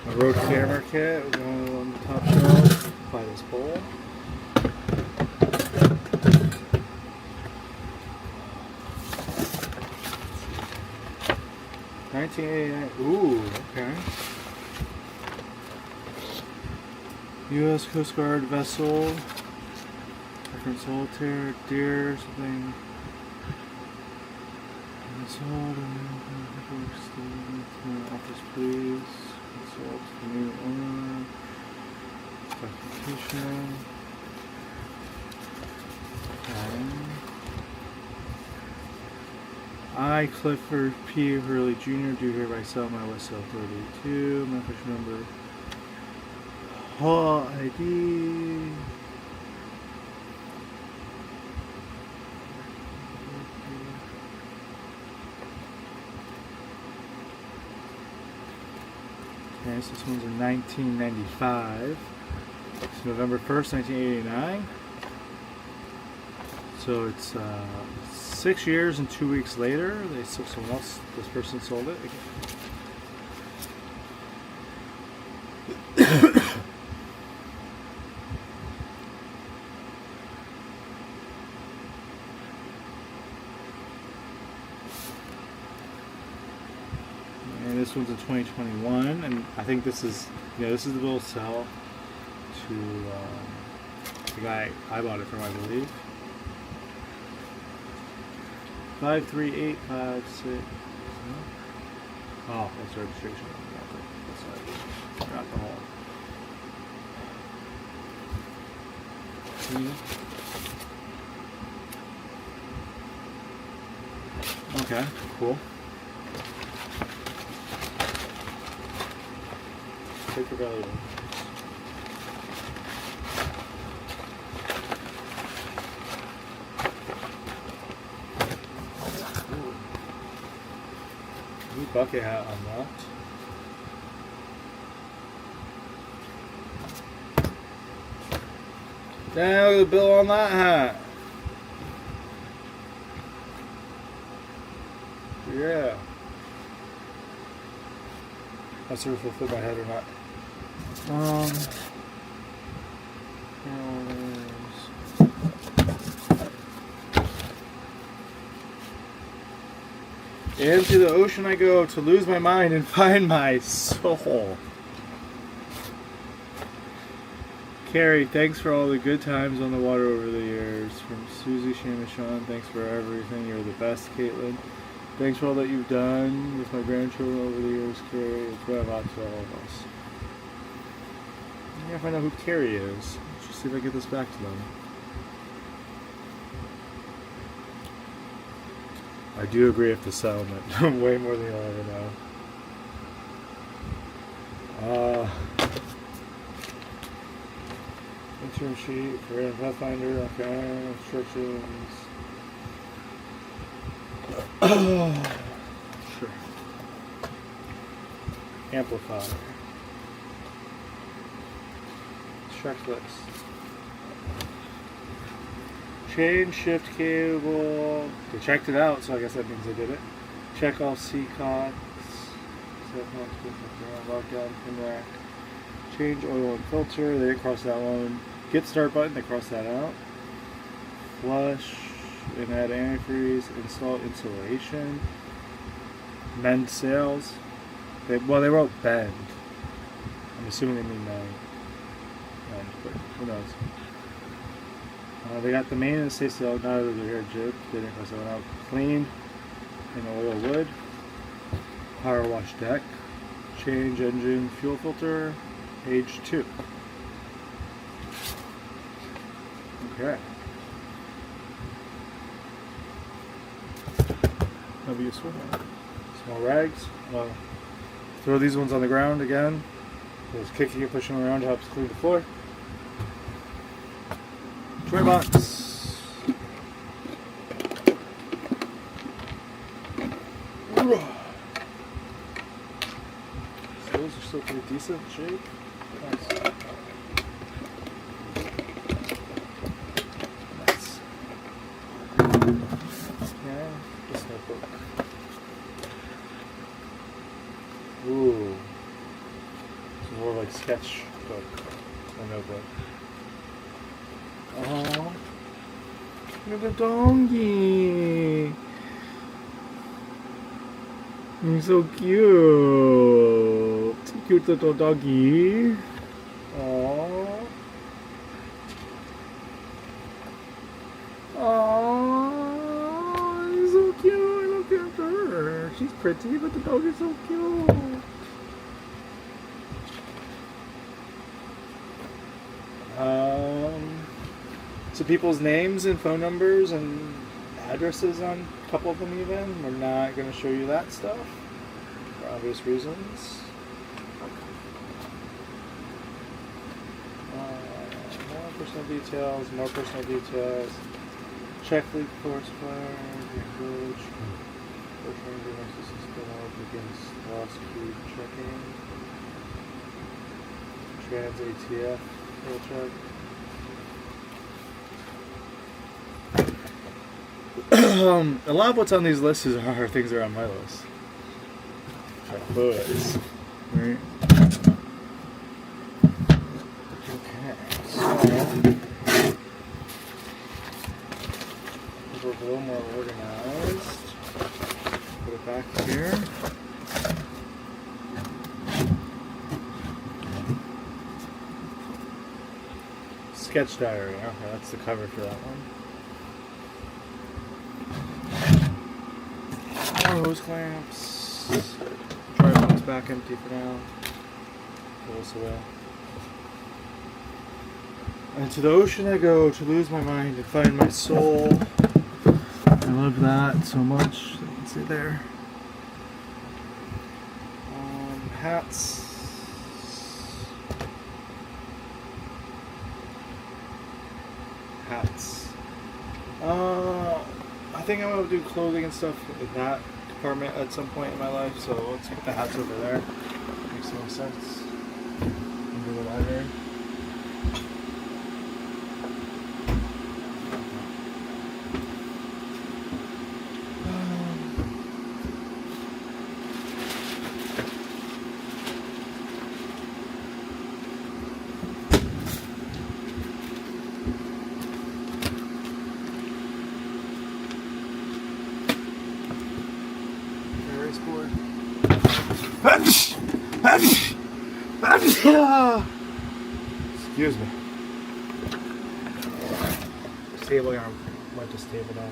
A Rode camera kit. We're going on the top shelf by this bowl. $19.89. Ooh, okay. U.S. Coast Guard vessel. Different solitaire, deer, something. Office, please. Consult the new owner. Documentation. Okay. I, Clifford P. Hurley Jr., do hereby sell my Westsail 32. My fish number. Hall ID. Okay, so this one's in 1995. It's November 1st, 1989. So it's 6 years and 2 weeks later. Someone else, this person sold it. And this one's in 2021, and I think this is, this is the bill of sale to the guy I bought it from, I believe. 53856. Oh, that's the registration. Forgot the whole. Okay, cool. Take your value. New bucket hat unlocked. Damn, look at the bill on that hat. Yeah. Not sure if it'll fit my head or not. Into the ocean I go to lose my mind and find my soul. Carrie, thanks for all the good times on the water over the years. From Susie, Shane, Sean, thanks for everything. You're the best, Caitlin. Thanks for all that you've done with my grandchildren over the years, Carrie. It's meant a lot to all of us. I gotta find out who Carrie is. Let's just see if I get this back to them. I do agree with the settlement. Way more than you'll ever know. Interim sheet for Random Pathfinder. Okay. Instructions. Sure. Amplifier. Checklist. Chain shift cable. They checked it out, so I guess that means they did it. Check all C-cots. Lockdown pin rack. Change oil and filter. They didn't cross that one. Get start button. They crossed that out. Flush and add antifreeze. Install insulation. Mend sails. They wrote bend. I'm assuming they mean mend, but who knows. They got the main and stay still, not over here, jib. They didn't cross that one out. Clean and oil wood. Power wash deck. Change engine fuel filter. Age 2. Okay. That'll be useful. Small rags. Throw these ones on the ground again. Just kicking and pushing them around helps clean the floor. toy box. Those are still pretty decent shape. Nice. Nice. Okay, this notebook. Ooh. This is more like sketch book or notebook. Oh. Look at the donkey. He's so cute. Cute little doggy. Aww. Aww. He's so cute. Look at her. She's pretty, but the dog is so cute. So people's names and phone numbers and addresses on a couple of them even. We're not going to show you that stuff for obvious reasons. More personal details, more personal details. Check fleet course fire, village. First ranger next to system begins lost key checking. Trans ATF full check. A lot of what's on these lists are things that are on my list. Fluids. Right. Okay. So we're a little more organized. Put it back here. Sketch diary. Okay, that's the cover for that one. Hose clamps. Tripod's back empty for now. Throw this away. And to the ocean I go to lose my mind and find my soul. I love that so much. You can see there. Hats. Hats. I think I'm going to do clothing and stuff in that department at some point in my life, so let's get the hats over there. Makes more sense. Into the library. Excuse me. This table, I might just table down.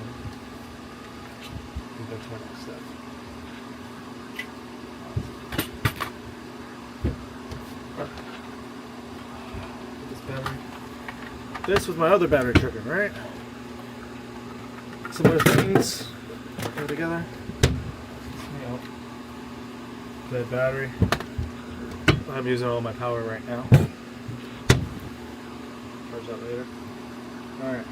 And go to my next step. This battery. This was my other battery tripping, right? Some other things go together. The battery. I'm using all my power right now. Charge that later. Alright.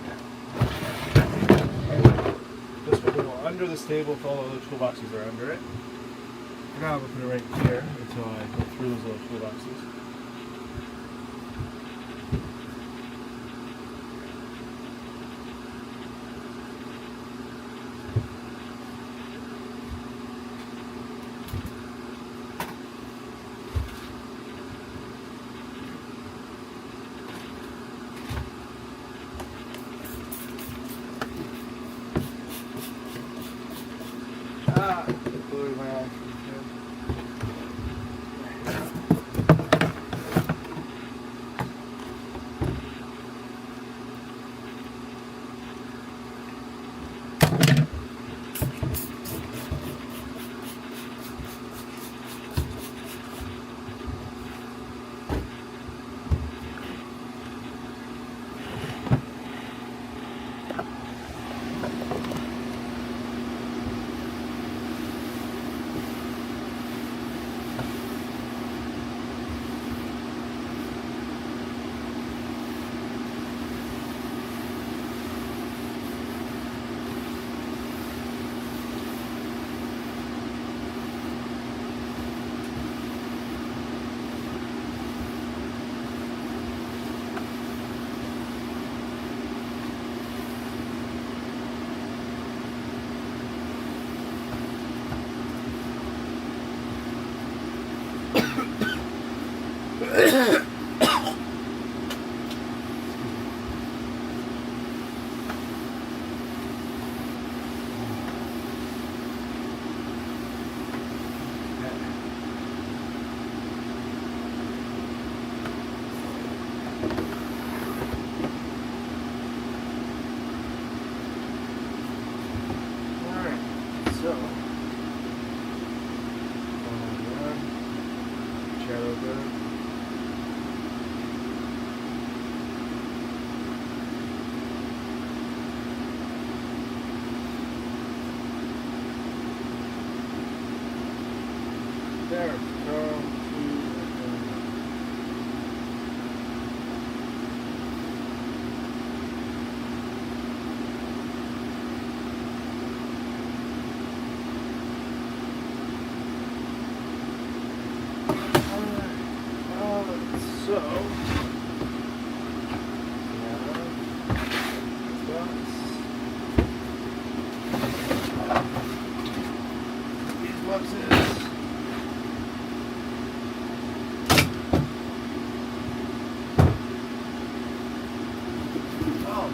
This will go under this table if all the other toolboxes are under it. For now, I'm going to put it right here until I go through those little toolboxes.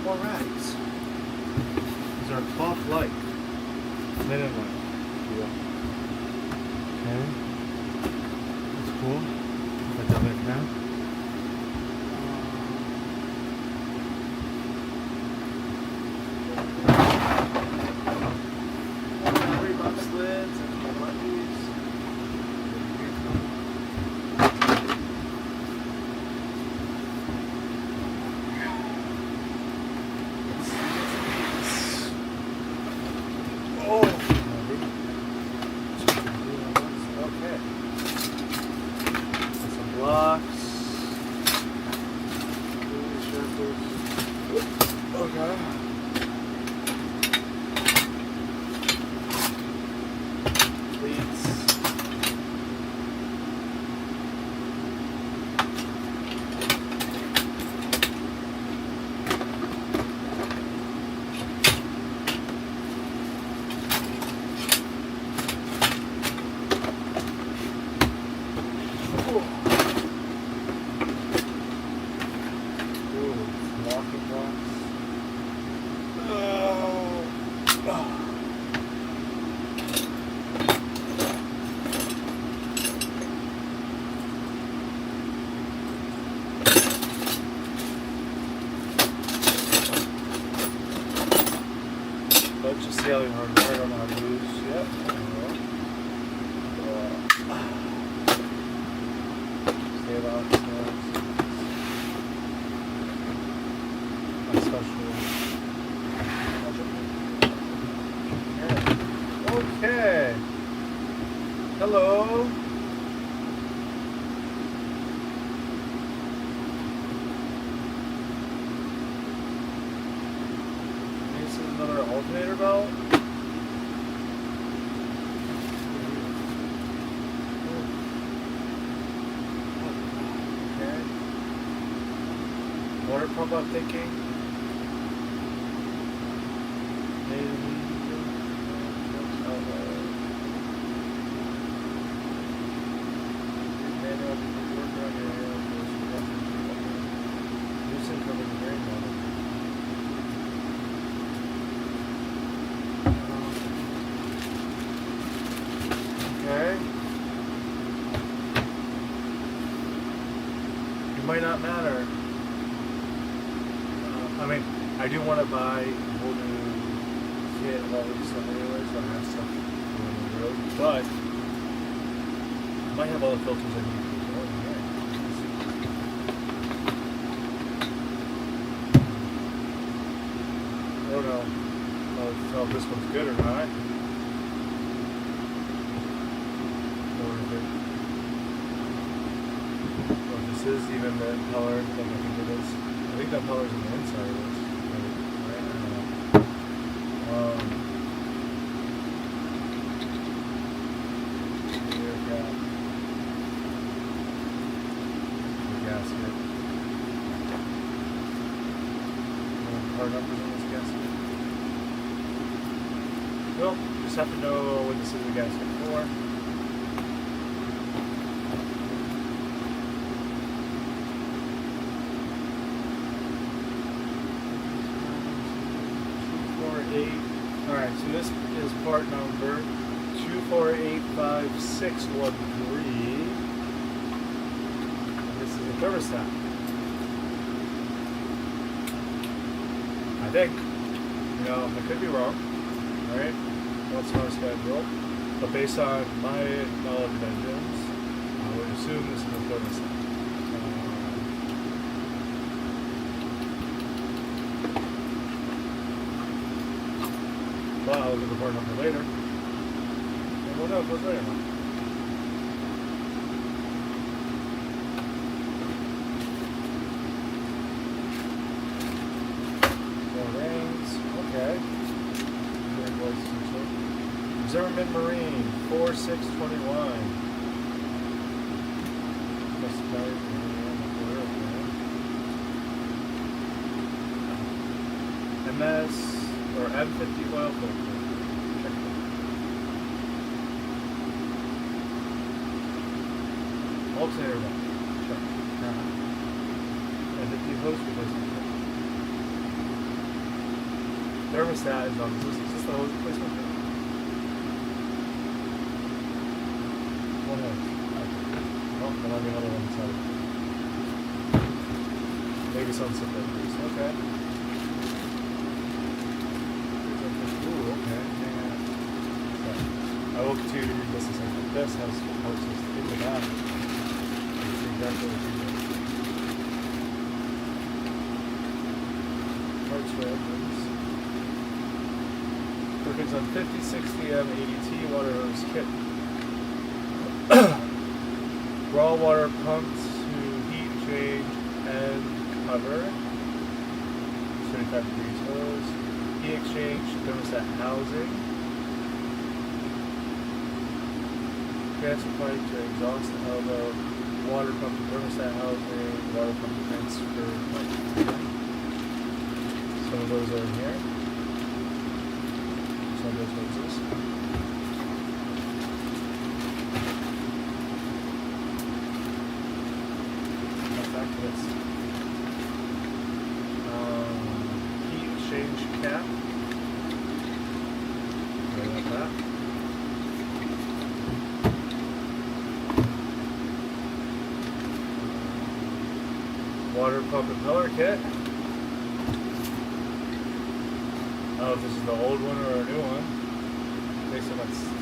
More rags. These are cloth-like. Linen-like. Yeah. Okay. That's cool. Put that like that. 3-box lids and buttons. Just sailing hardware, I don't know how to use yet. Sail out, my special. Okay. Hello. Another alternator belt. Okay. Water pump, I'm thinking. Might not matter. I mean, I do want to buy a whole new kit of all this stuff anyway, so I have stuff on the road. But I might have all the filters I need. I don't know. I'll tell if this one's good or not. Is even the color that I think it is. I think that color is on the inside of this. Right? I don't know. The gasket. Part numbers on this gasket. Well, just have to know what this is a gasket for. Alright, so this is part number 248563. And this is a thermostat. I think. You know, I could be wrong. Alright? What's our schedule? But based on my knowledge of engines, I would assume this is a thermostat. Well, I'll look at the part number later. And we'll know if it's right or not. More rings. Okay. Zimmerman Marine 4621. MS or M50 oil filter. Check it out. Alternator one. Check. M50 hose replacement. Thermostat is on. Is this the hose replacement? One hose. Oh, there might be another one inside. Maybe some simple. Okay. Ooh, okay. I will continue to read this and say that this has parts in the back. It's exactly what you do. Parts for engines. Perkins on 50, 60 M80T water hose kit. Raw water pumped to heat change and cover. 35 degrees hose. Heat exchange thermostat housing. Transfer pipe to exhaust elbow. Water pump to thermostat housing. Water pump to transfer pipe. Some of those are in here. Some of those hoses. Back to this. Heat exchange cap. Right like that. Water pump impeller kit. I don't know if this is the old one or a new one. Based on what's.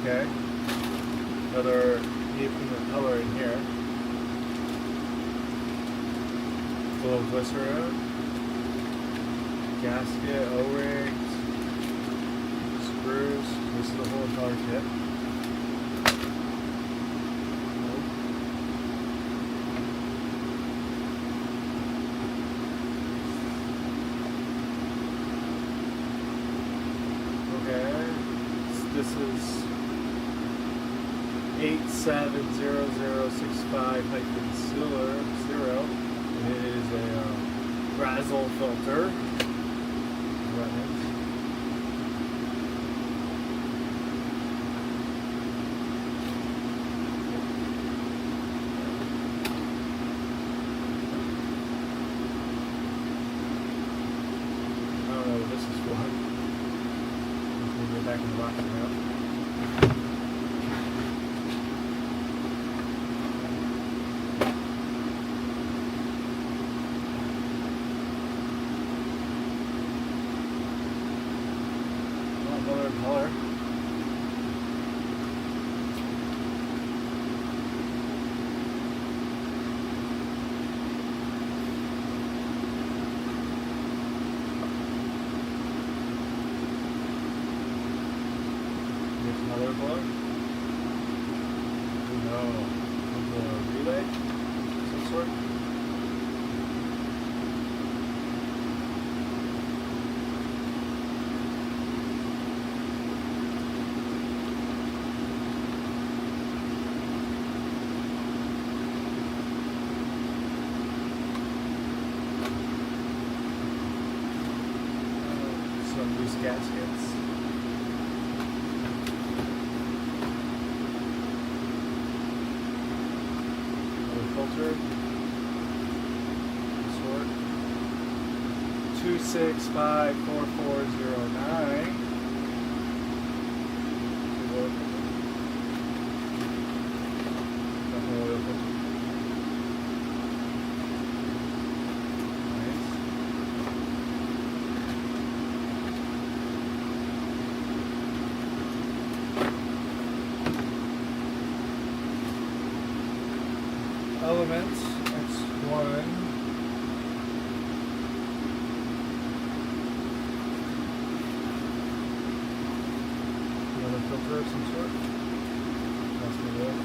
Okay. Another European impeller in here. Full of glycerin. Gasket, O-rings, screws. This is the whole impeller kit. Okay. This is 870065-0, and it is a Brazil filter. I don't know what this is for. Let's get back in the box now. Color. Here's another color. No, a relay of some sort. Some loose gaskets. filter. Sort. 2654409. Elements, X1. Another filter of some sort. That's the wood.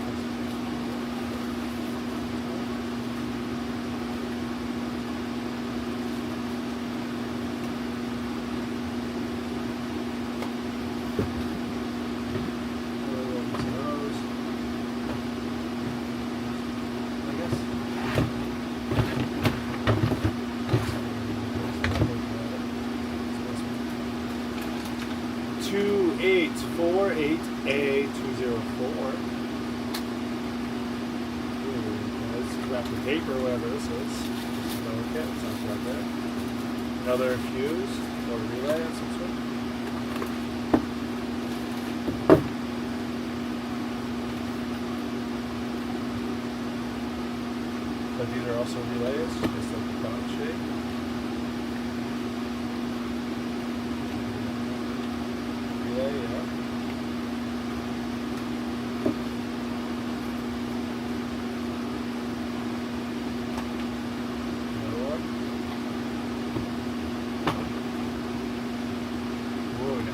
A204. Let's grab the paper, whatever this is. Okay, sounds right there. Another fuse or relay of some sort. But these are also relays, just like the dot shape. Relay, yeah.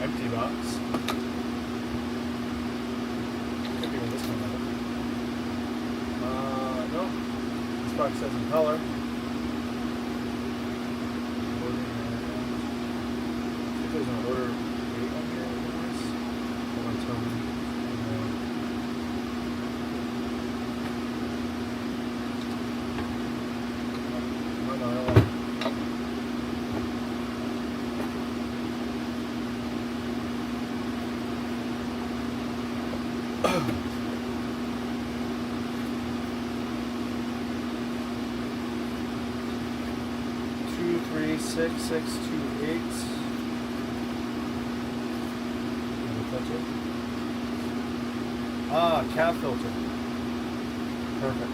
Empty box. Could be with this one though. No. This box says in color. See if there's an order date on here. Hold on, tell me. No, I don't want it. 23668. Cap filter. Perfect.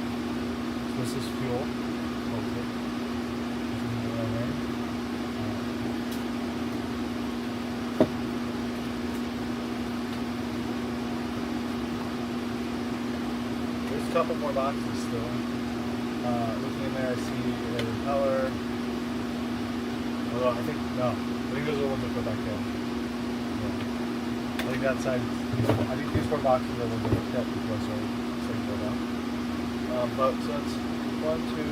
So this is fuel. Okay. There's a couple more boxes still. Looking in there, I see the color. Although I think those are the ones that go back there. Yeah. I think that side. I think these 4 boxes are the ones that are kept before I started going down. But so that's 1, 2, 3,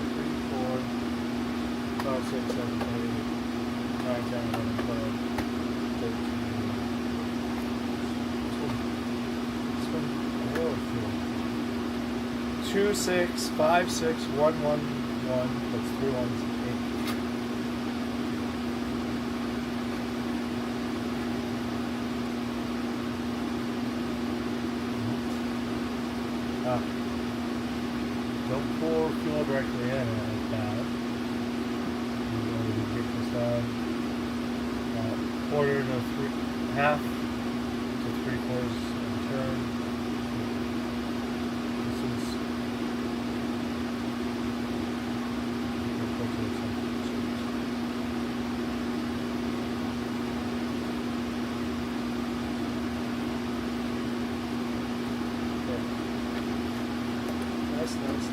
4, 5, 6, 7, 8, 9, 10, 11, 12, 13. 2656111. That's 3 ones. 8. Don't pour fuel directly in like that. You want to get this down. Quarter to half to 3/4 of a turn. This is nice.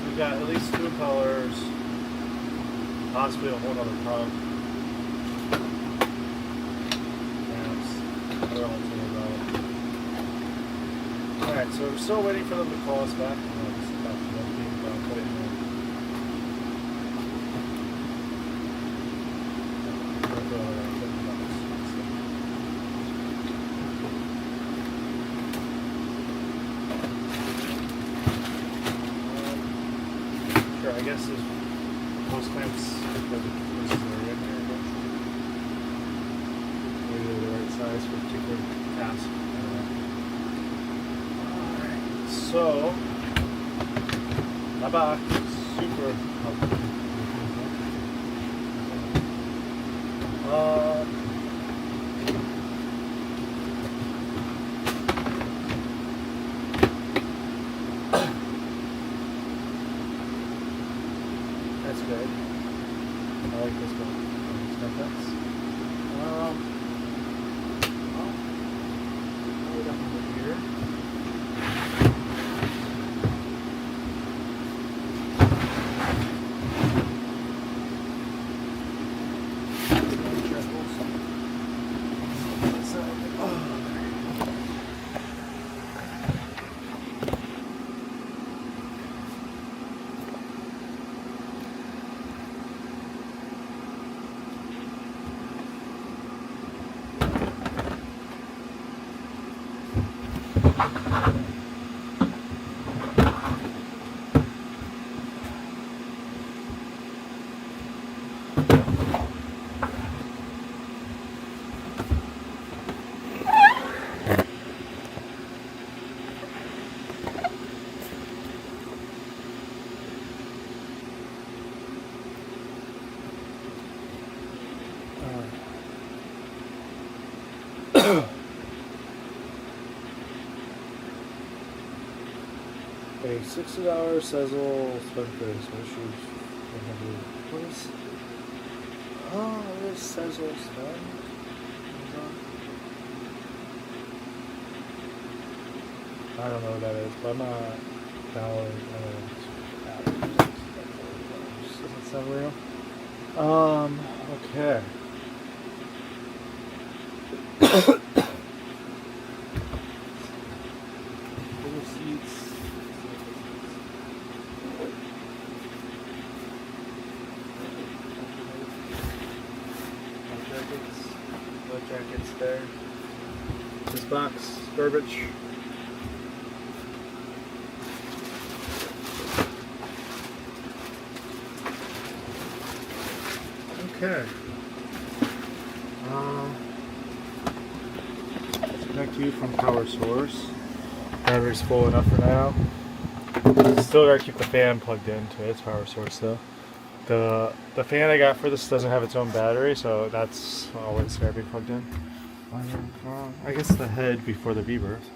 We've got at least 2 colors, possibly a whole other pump. Alright, so we're still waiting for them to call us back. Put it in there. I guess there's hose clamps. Maybe they're the right size for a particular task. Alright, so my box is super helpful. That's good. I like this one. Put it up over here. A $60 Sezzle sweater snowshoes. What is? Oh, it is Sezzle stuff. I don't know what that is, but I'm not downloading. Doesn't sound real. Okay. Little seats. No jackets there. This box, garbage. Okay. Disconnect you from power source. Battery's full enough for now. Still gotta keep the fan plugged into its power source though. The fan I got for this doesn't have its own battery, so that's always gotta be plugged in. I guess the head before the V-berth.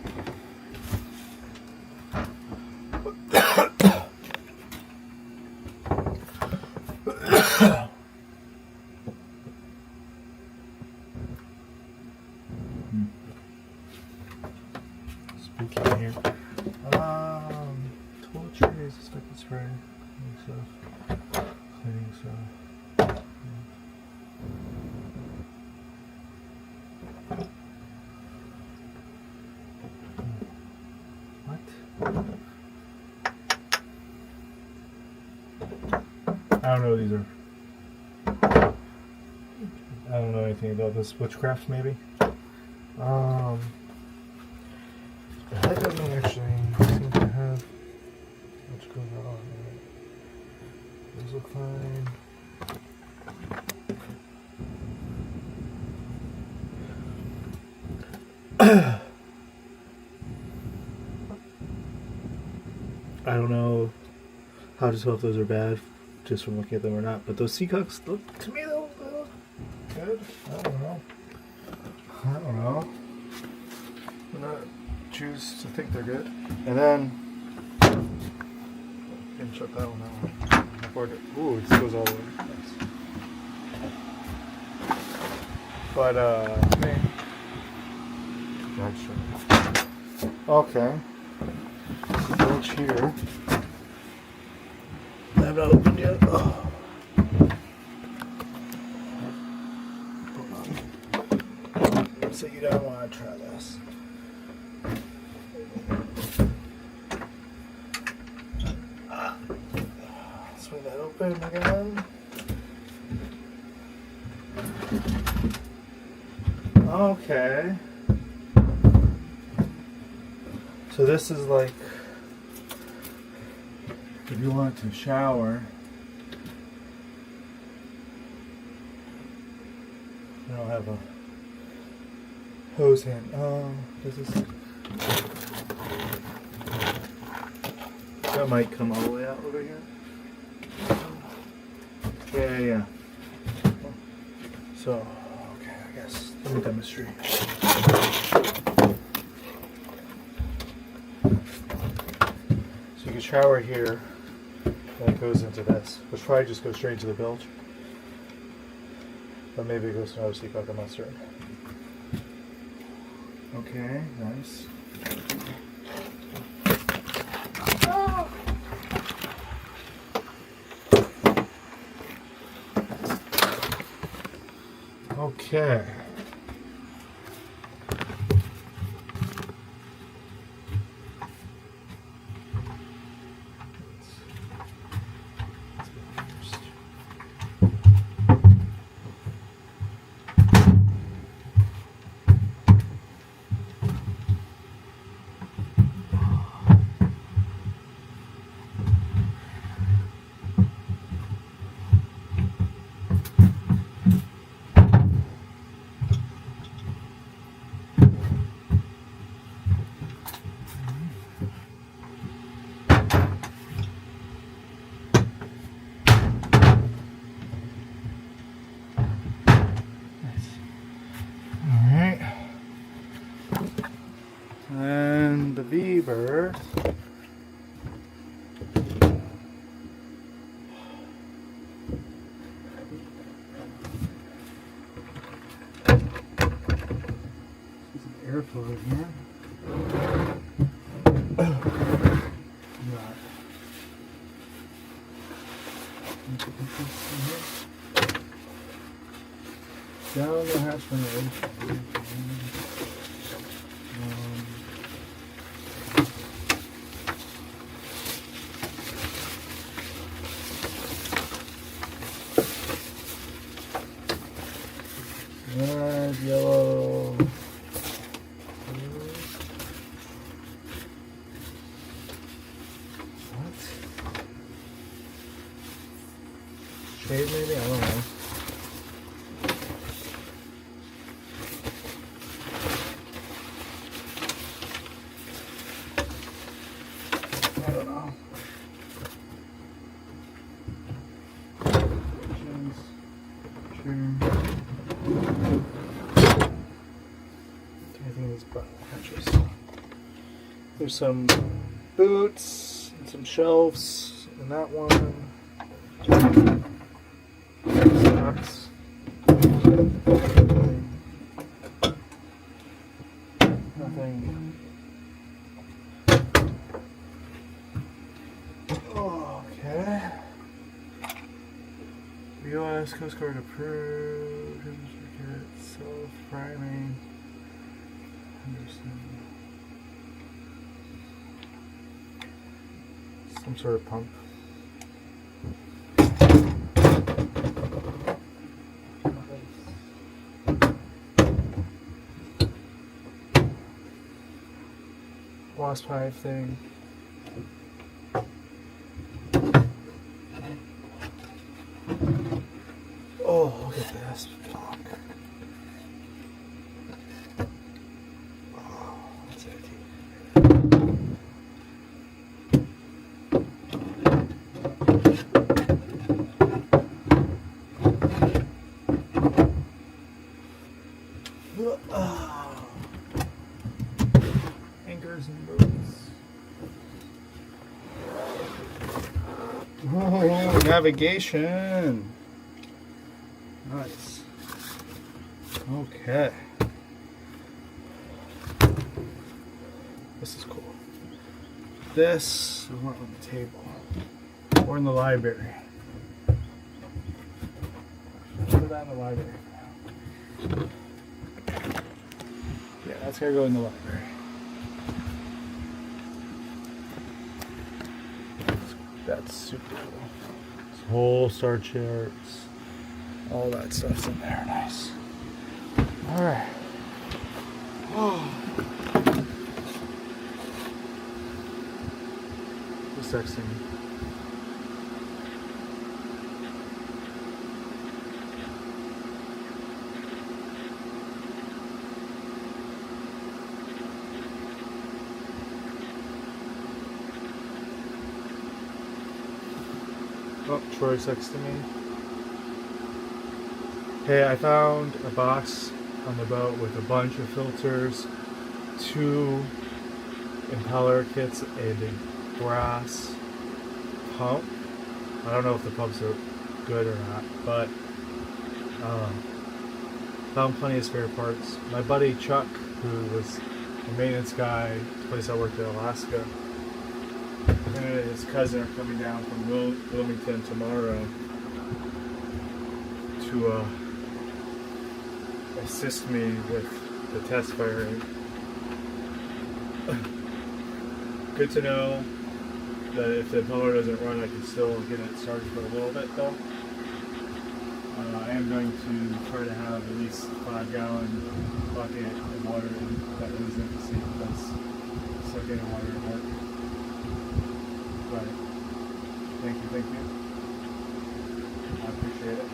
Spooky here. Toiletries, expected spray, cleaning stuff. What? I don't know what these are. I don't know anything about this. Witchcraft, maybe? I don't know actually. I seem to have what's going on here. These look fine. I don't know how to tell if those are bad just from looking at them or not, but those seacocks look to me though good. I don't know. I'm not choose to think they're good. And then can shut that one out. Ooh, it goes all the way. Nice. But okay. What's here? I have not opened yet. Oh. So you don't want to try this. Swing that open again. Okay. So this is like if you want to shower, I don't have a hose hand. Oh, does this? That might come all the way out over here. Yeah. So, okay, I guess let me demonstrate. So you can shower here, and it goes into this, which probably just goes straight into the bilge. But maybe it goes to another seat, I'm not certain. Okay, nice. Okay. And the V-berth. There's some airflow in here. Not. Down the hatch ventilation. Red, yellow. What? Shade maybe? I don't know. I don't know. There's some boots and some shelves in that one. Socks. Nothing. Okay. U.S. Coast Guard approved. Self-priming. Some sort of pump. Wasp hive thing. Oh, look at this. Fuck. Oh, that's it. Anchors and boats. Oh, navigation. Nice. Okay. This is cool. This is not on the table or in the library. Put that in the library. Yeah, that's gotta go in the library. That's super cool. This whole star charts, all that stuff's in there. Nice. All right. Oh. This next thing. Oh, Troy's texting me. Hey, I found a box on the boat with a bunch of filters, 2 impeller kits, and a brass pump. I don't know if the pumps are good or not, but found plenty of spare parts. My buddy Chuck, who was a maintenance guy at the place I worked in Alaska, him and his cousin are coming down from Wilmington tomorrow to assist me with the test firing. Good to know that if the impeller doesn't run, I can still get it started for a little bit though. I am going to try to have at least 5-gallon bucket of water that goes in to see if that's stuck in water and work. But thank you. I appreciate it.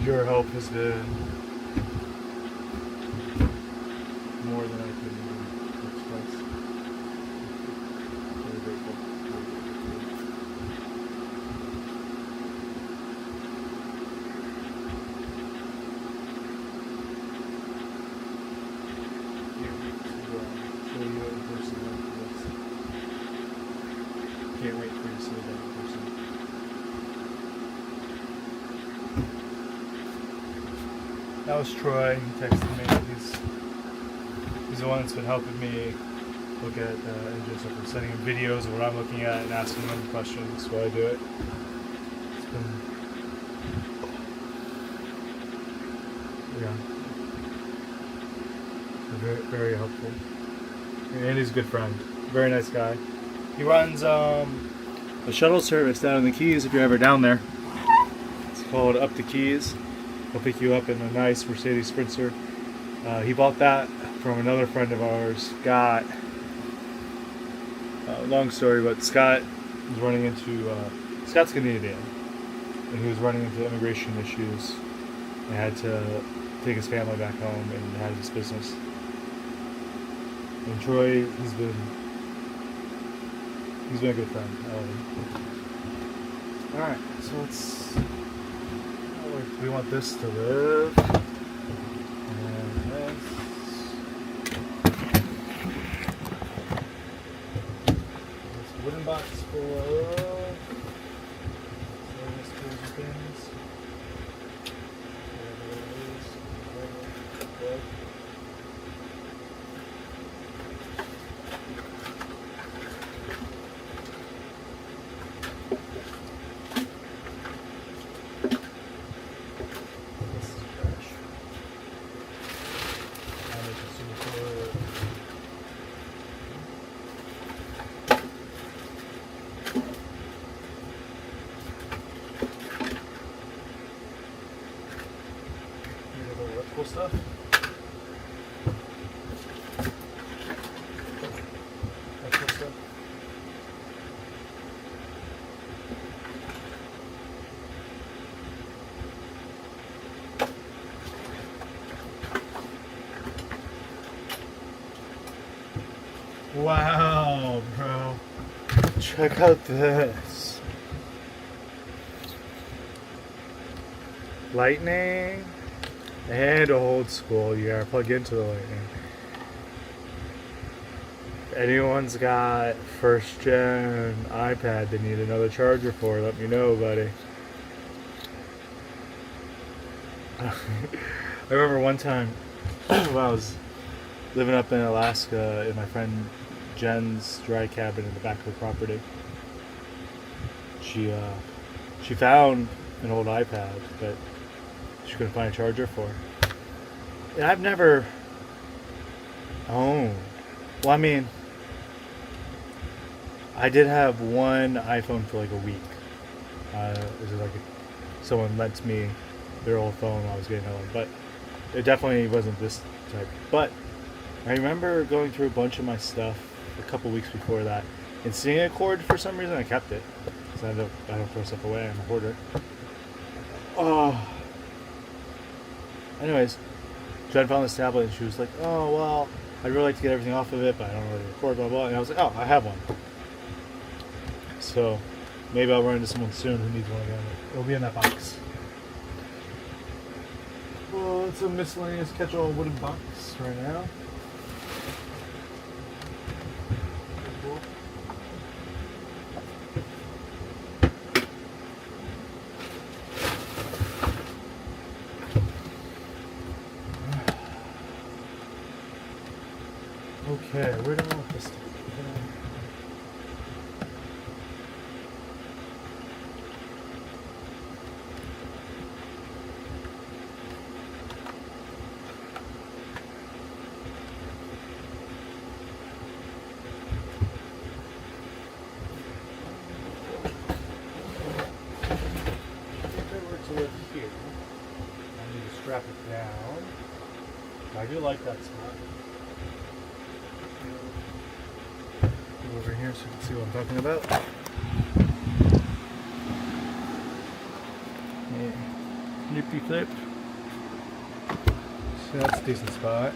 Your help has been more than I could even express. Very grateful. Can't wait for you to see that in person. That was Troy. He texted me. He's the one that's been helping me look at engines. I've been sending him videos of what I'm looking at and asking him questions while I do it. It's been, yeah, very, very helpful. And he's a good friend. Very nice guy. He runs a shuttle service down in the Keys if you're ever down there. It's called Up the Keys. He'll pick you up in a nice Mercedes Sprinter. He bought that from another friend of ours, Scott. Long story, but Scott was running into Scott's Canadian, and he was running into immigration issues and had to take his family back home and had his business. And Troy, he's been a good friend. I love him. Alright, so let's... we want this to live. And this. This wooden box full of various tools and things. Whatever it is. Okay. Cool stuff. Cool stuff. Wow, bro. Check out this. Lightning. And old school, you gotta plug into the lightning. If anyone's got first gen iPad they need another charger for, let me know, buddy. I remember one time when I was living up in Alaska in my friend Jen's dry cabin in the back of the property. She found an old iPad, but she couldn't find a charger for it. And I've never owned. Well, I mean, I did have one iPhone for like a week. This is like someone lent me their old phone while I was getting home, but it definitely wasn't this type. But I remember going through a bunch of my stuff a couple weeks before that and seeing a cord for some reason. I kept it. So I don't throw stuff away. I'm a hoarder. Anyways, Jen found this tablet and she was like, oh, well, I'd really like to get everything off of it, but I don't know how to record, blah, blah. And I was like, oh, I have one. So Maybe I'll run into someone soon who needs one again. It'll be in that box. Well, it's a miscellaneous catch-all wooden box right now. Cool. Okay, where do I want this to go? Here. I need to strap it down. I do like that spot. Go over here so you can see what I'm talking about. Yeah. Flippy flip. So that's a decent spot.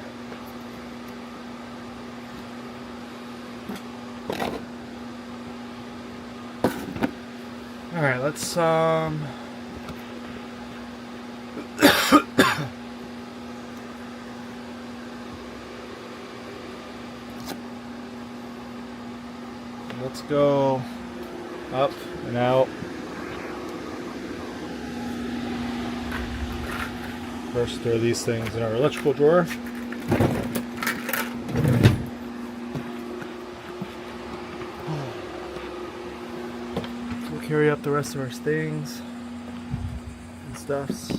Alright, let's let's go up and out. First, throw these things in our electrical drawer. We'll carry up the rest of our things and stuffs.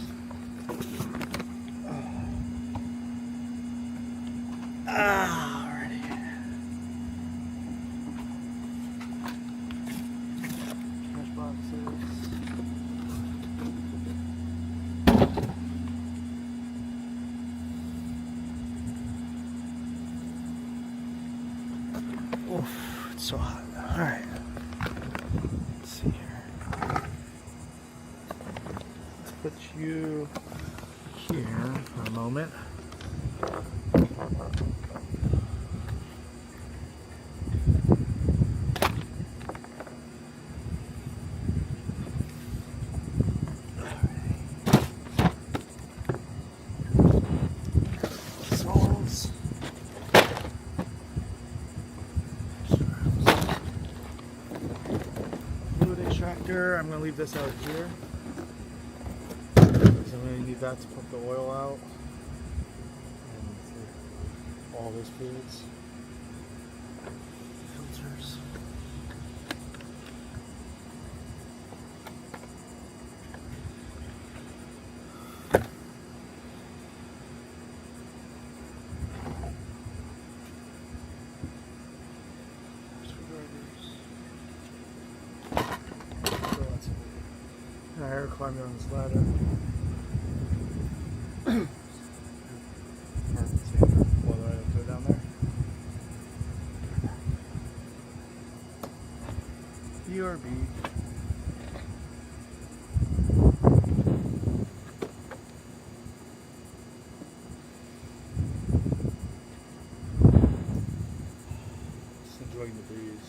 Oof, it's so hot. Alright. Let's see here. Let's put you here for a moment. I'm going to leave this out here because I'm going to need that to pump the oil out and all those fluids. Filters. Alright, climb down this ladder. Down there. BRB. Just enjoying the breeze.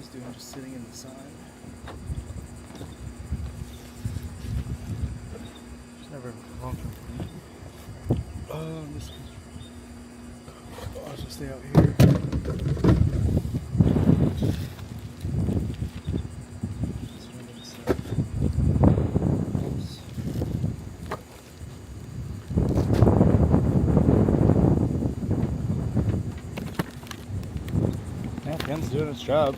camera's doing just sitting in the sun. It's never long for me. This one. I'll just stay out here. Yeah, Ken's doing its job.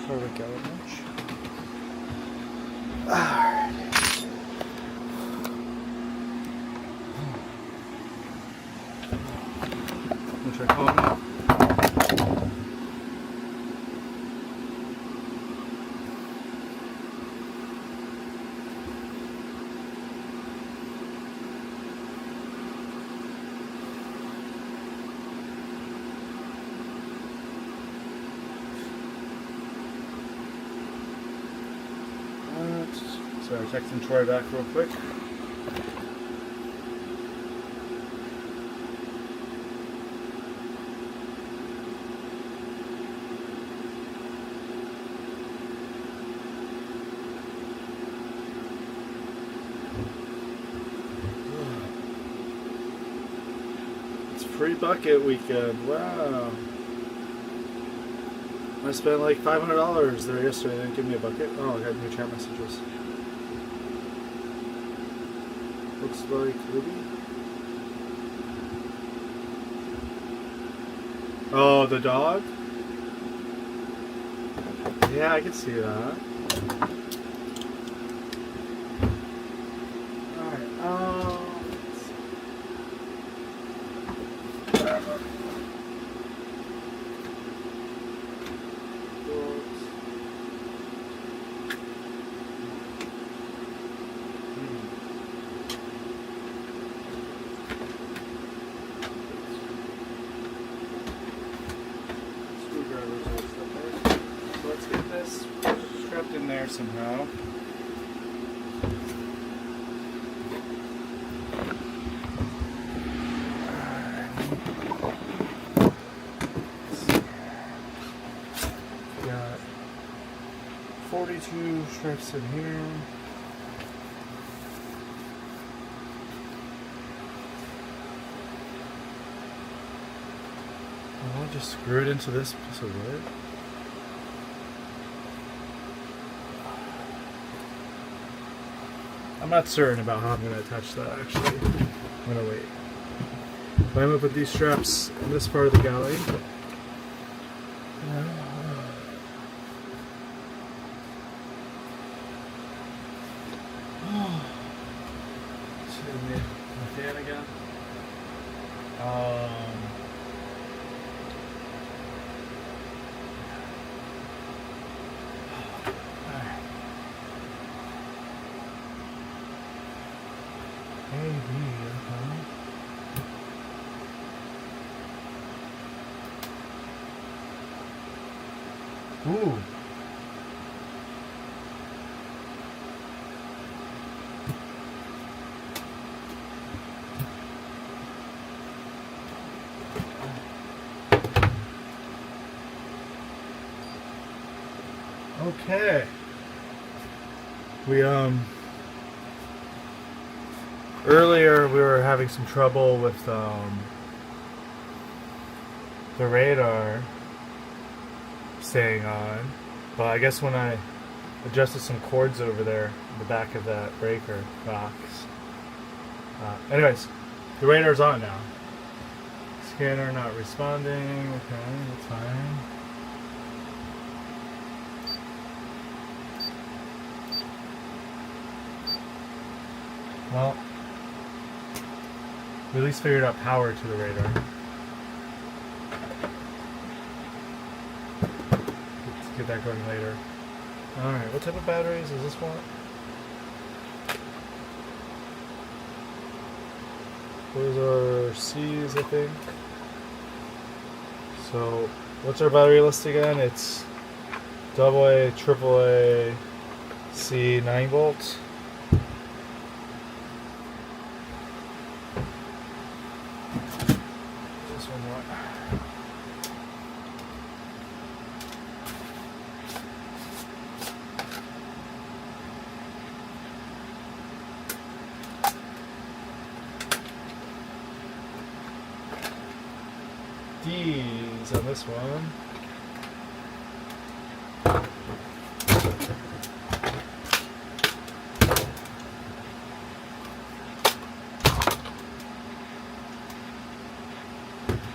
Sorry about that much. Alright. I'll try calling now. Sorry, texting Troy back real quick. It's free bucket weekend. Wow. I spent like $500 there yesterday. They didn't give me a bucket. Oh, I got new chat messages. Looks like Ruby. Oh, the dog? Yeah, I can see that. Alright, let's get this strapped in there somehow. Got 42 straps in here. I'll just screw it into this piece of wood. I'm not certain about how I'm going to attach that actually. I'm going to wait. I'm going to put these straps in this part of the galley. My fan again. Ooh. Okay. Earlier we were having some trouble with the radar staying on, but I guess when I adjusted some cords over there in the back of that breaker box. Anyways, the radar's on now. Scanner not responding. Okay, that's fine. Well, we at least figured out power to the radar. Let's get that going later. Alright, what type of batteries does this want? Those are C's, I think. So, what's our battery list again? It's AA, AAA, Let's see, 9 volts. This one what? D's on this one.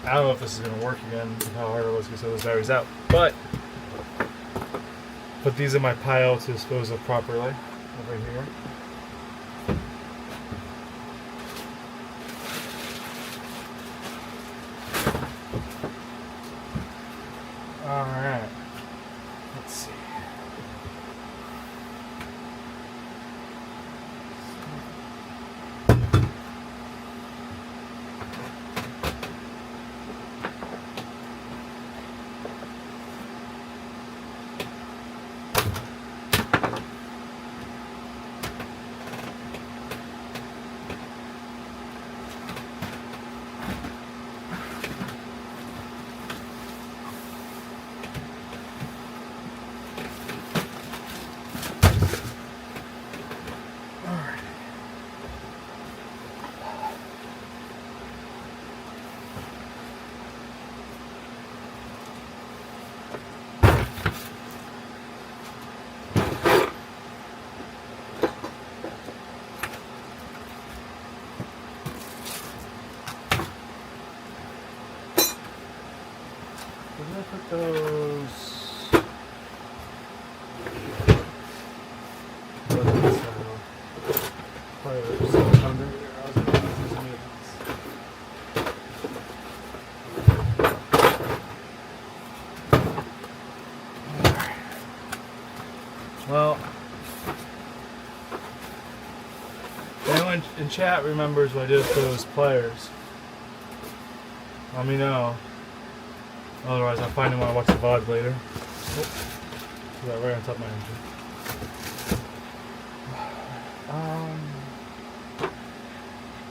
I don't know if this is going to work again, how hard it was because those batteries out, but put these in my pile to dispose of properly over here. Alright, let's see. Where did I put those? Well, anyone in chat remembers what I did with those pliers? Let me know. Otherwise, I'll find them when I watch the VOD later. Oh, that right on top of my engine.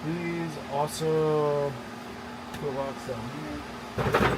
These also put locks down here.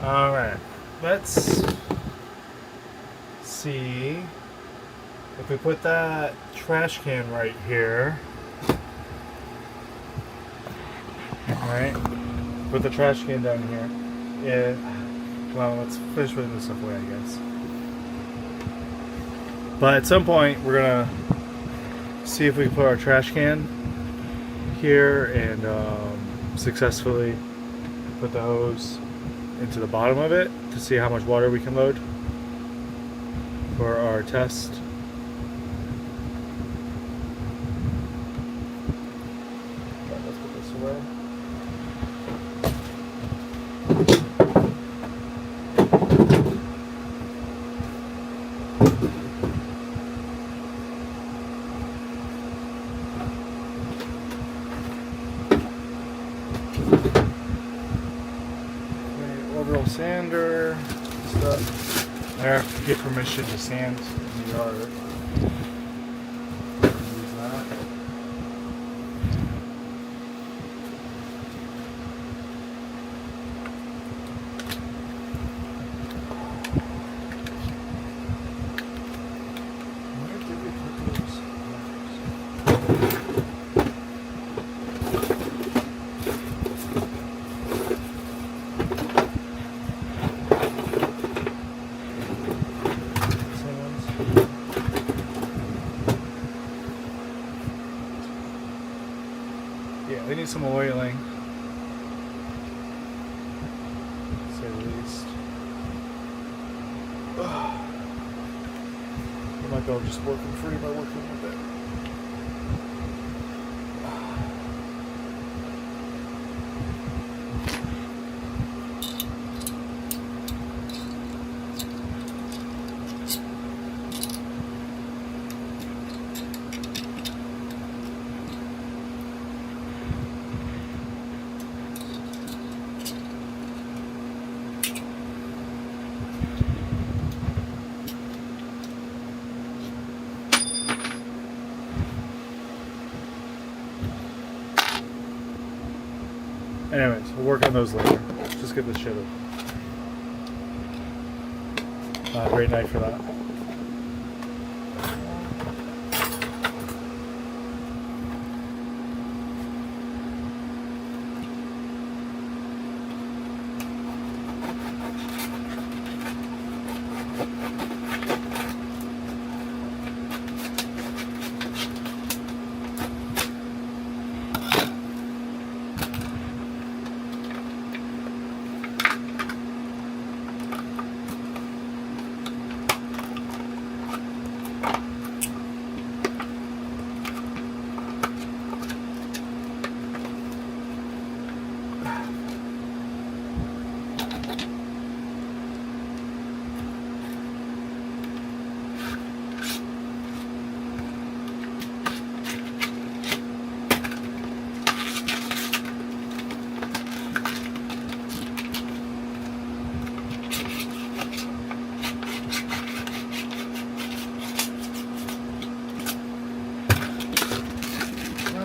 Alright, let's see if we put that trash can right here. Alright, put the trash can down here. Yeah, well, let's finish putting this stuff away, I guess. But at some point, we're gonna see if we can put our trash can here and successfully put the hose into the bottom of it to see how much water we can load for our test. Right, let's put this away. Orbital sander stuff. I have to get permission to sand in the yard. Use that. Yeah, they need some oiling, to say the least. I might be able to just work them free by working with it. Anyways, we'll work on those later. Just get this shit up. Great night for that.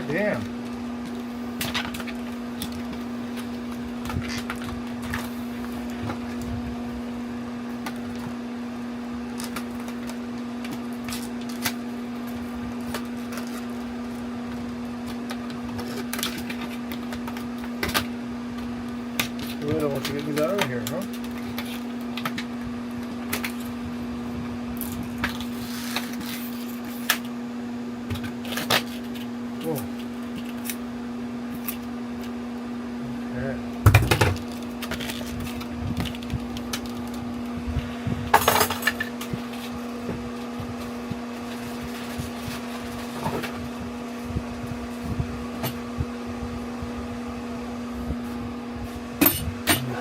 Damn. Really don't want you to get these out of here, huh? Whoa. Okay.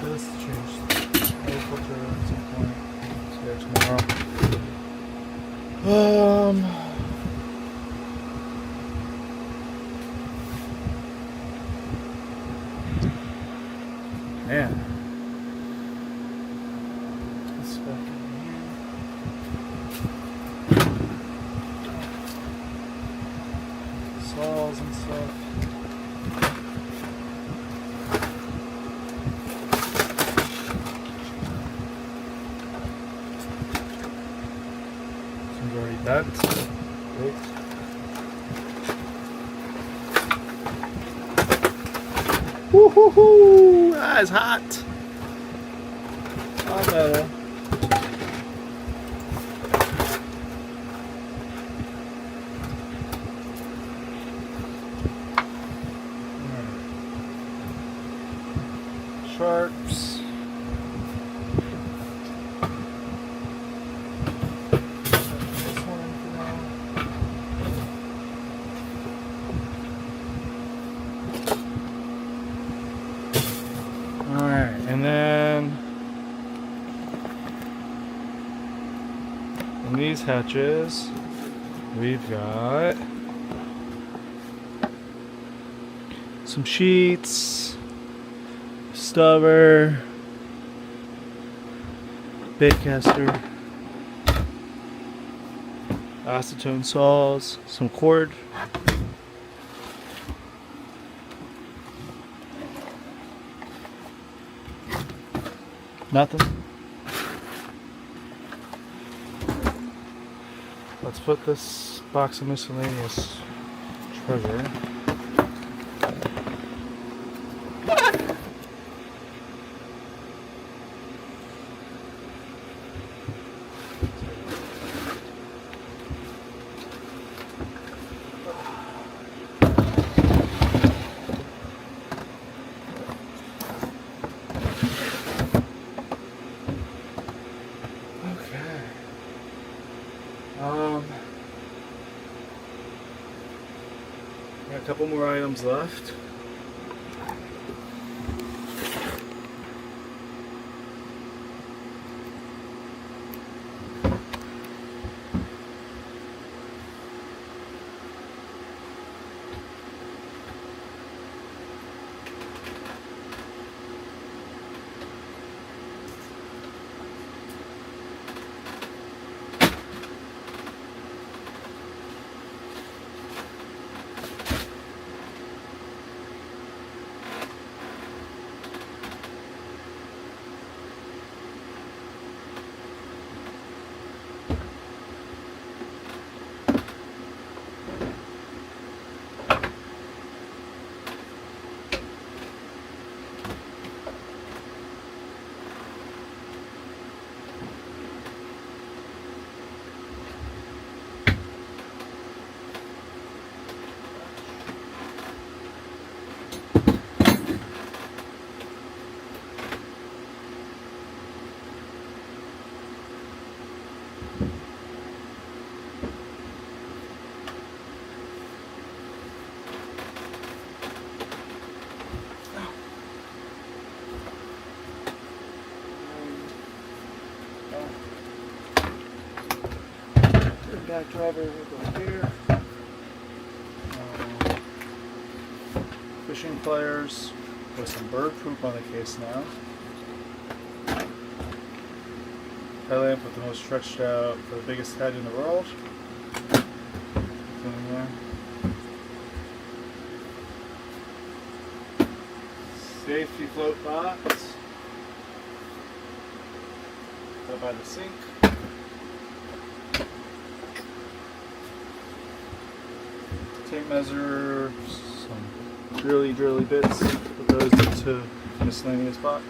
This change oil filter at some point. See you tomorrow. Man. This back in here. Saws and stuff. Some already bent. Great. Woo-hoo-hoo! That's hot. Hot metal. Sharps. This one for now. Alright, and then in these hatches we've got some sheets, stubber, baitcaster, acetone saws, some cord. Nothing. Let's put this box of miscellaneous treasure. Got a couple more items left. Back driver will go here. Fishing pliers with some bird poop on the case now. Headlamp with the most stretched out for the biggest head in the world. In there. Safety float box. Up by the sink. Tape measure, some drilly bits, put those into miscellaneous box.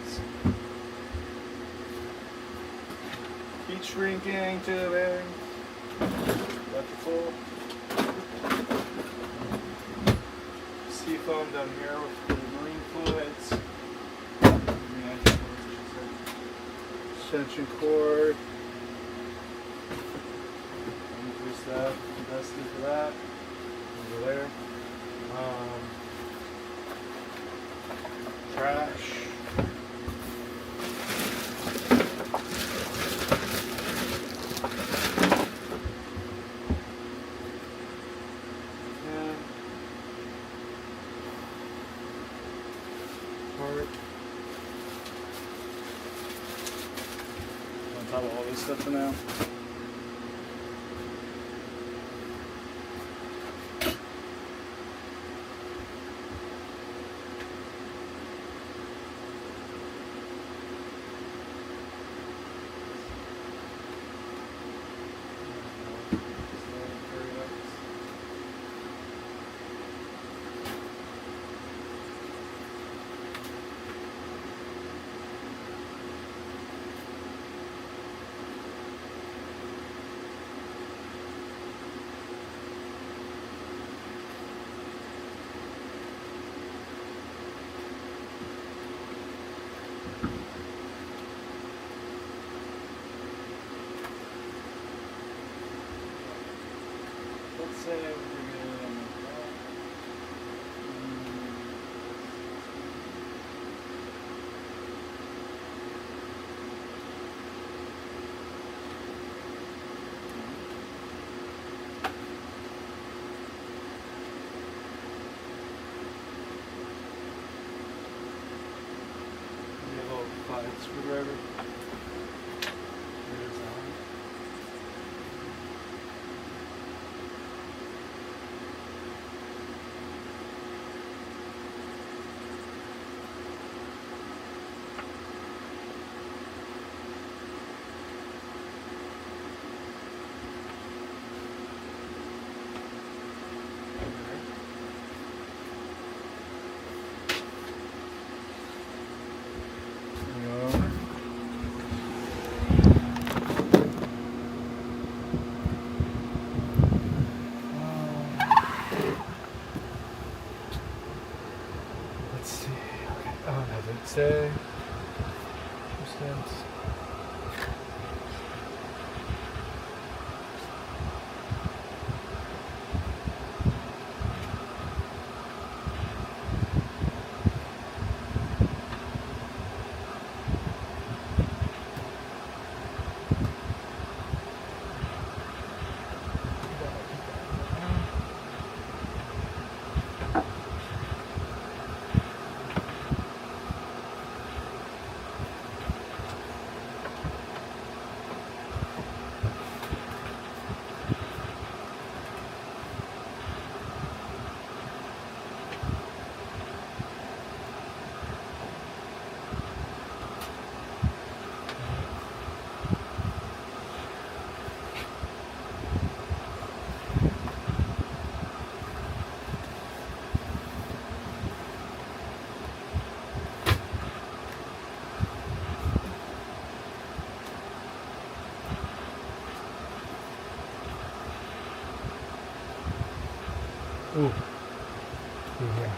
Heat shrinking tubing, electrical. Sea foam down here with the marine fluids. Extension cord. Increase that capacity for that. Over there. Trash. And part. On top of all this stuff for now. Screwdriver. There's that one. Say, Ooh. Yeah.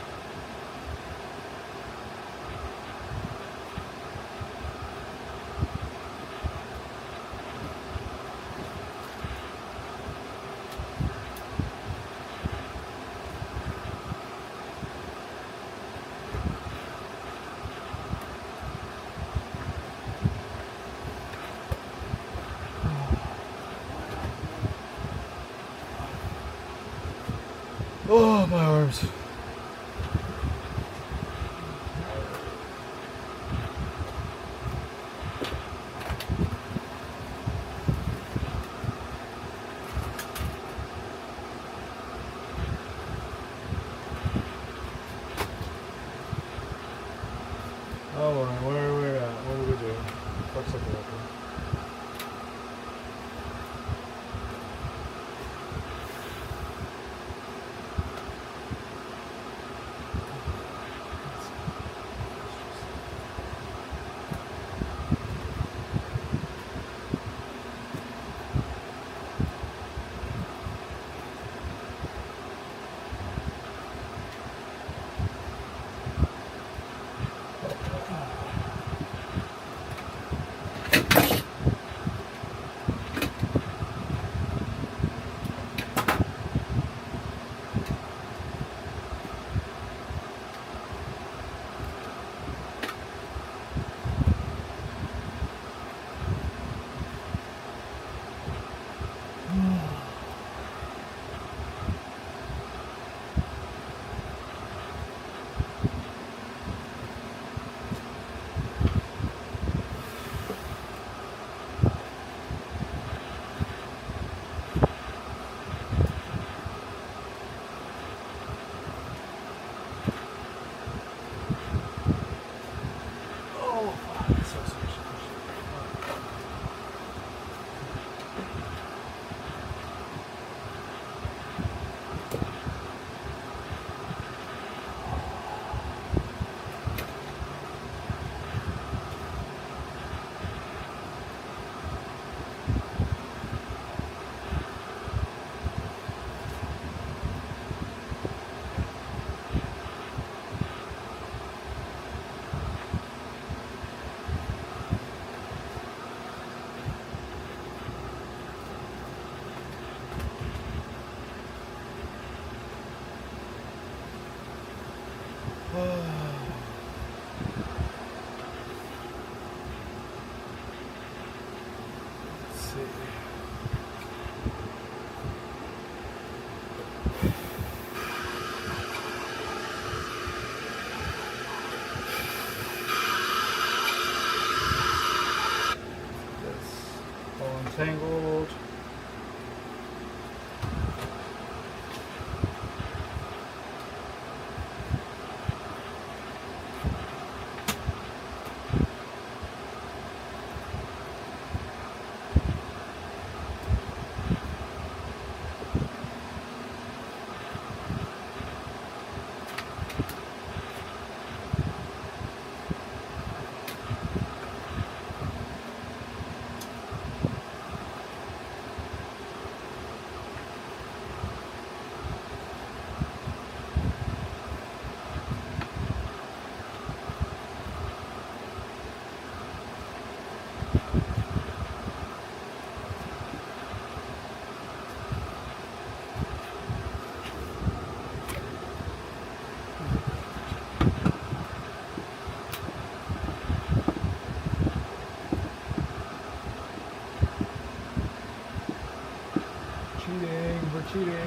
Oh, my arms. Oh, where are we at? What are we doing? What's up here? Tangled. Cheating.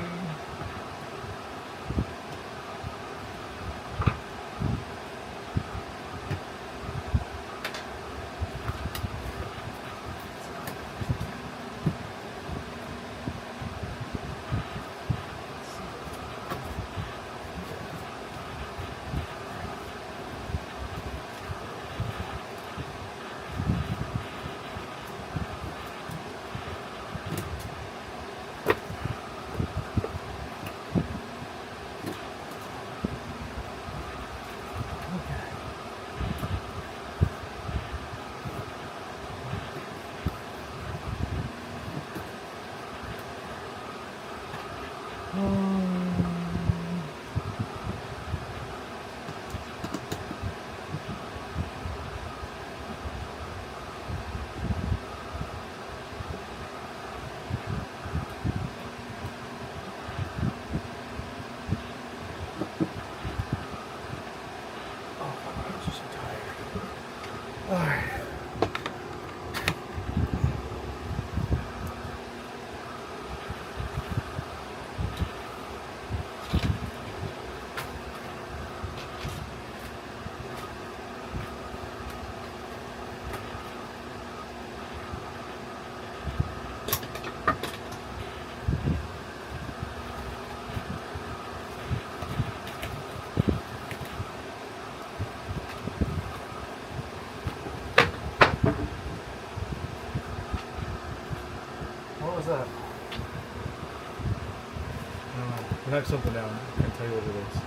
Knock something down. I can tell you what it is.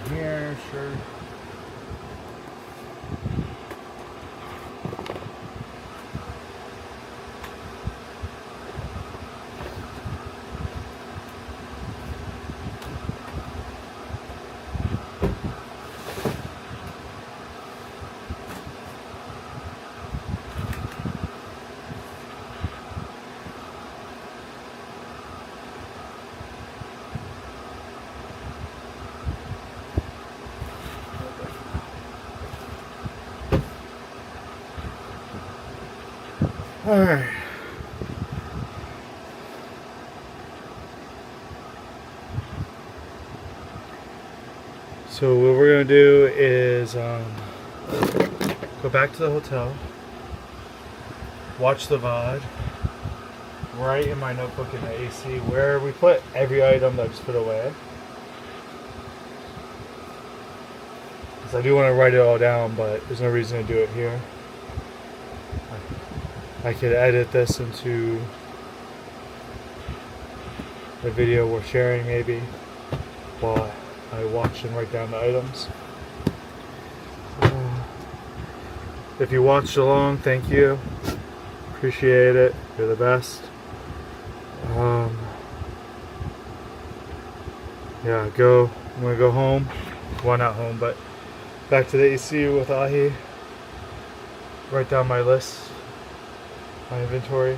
Here, sure. All right. So what we're gonna do is go back to the hotel, watch the VOD, write in my notebook in the AC where we put every item that I just put away. Because I do want to write it all down, but there's no reason to do it here. I could edit this into a video we're sharing maybe while I watch and write down the items. If you watched along, thank you. Appreciate it. You're the best. Yeah, I'm gonna go home. Well, not home, but back to the AC with Ahi. Write down my list. My inventory.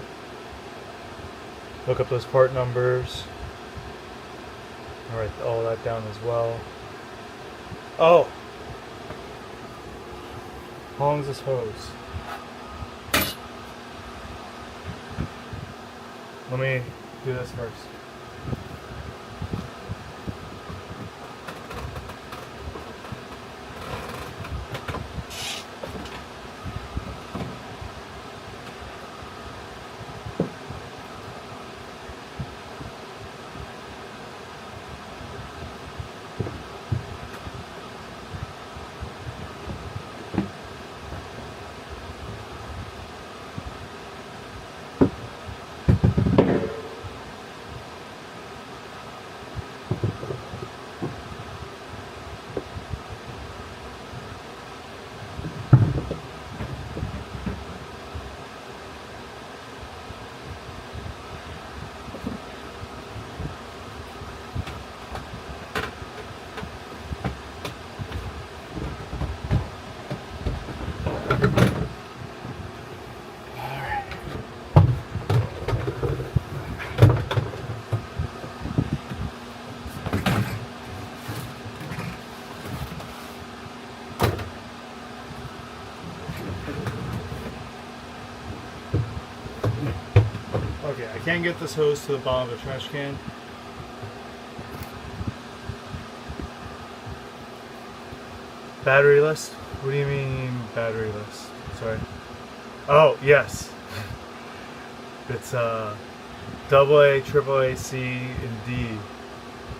Look up those part numbers. I'll write all that down as well. Oh! How long is this hose? Let me do this first. Okay, I can't get this hose to the bottom of the trash can. Batteryless? What do you mean batteryless? Sorry. Oh, yes. It's AA, AAA, C, and D,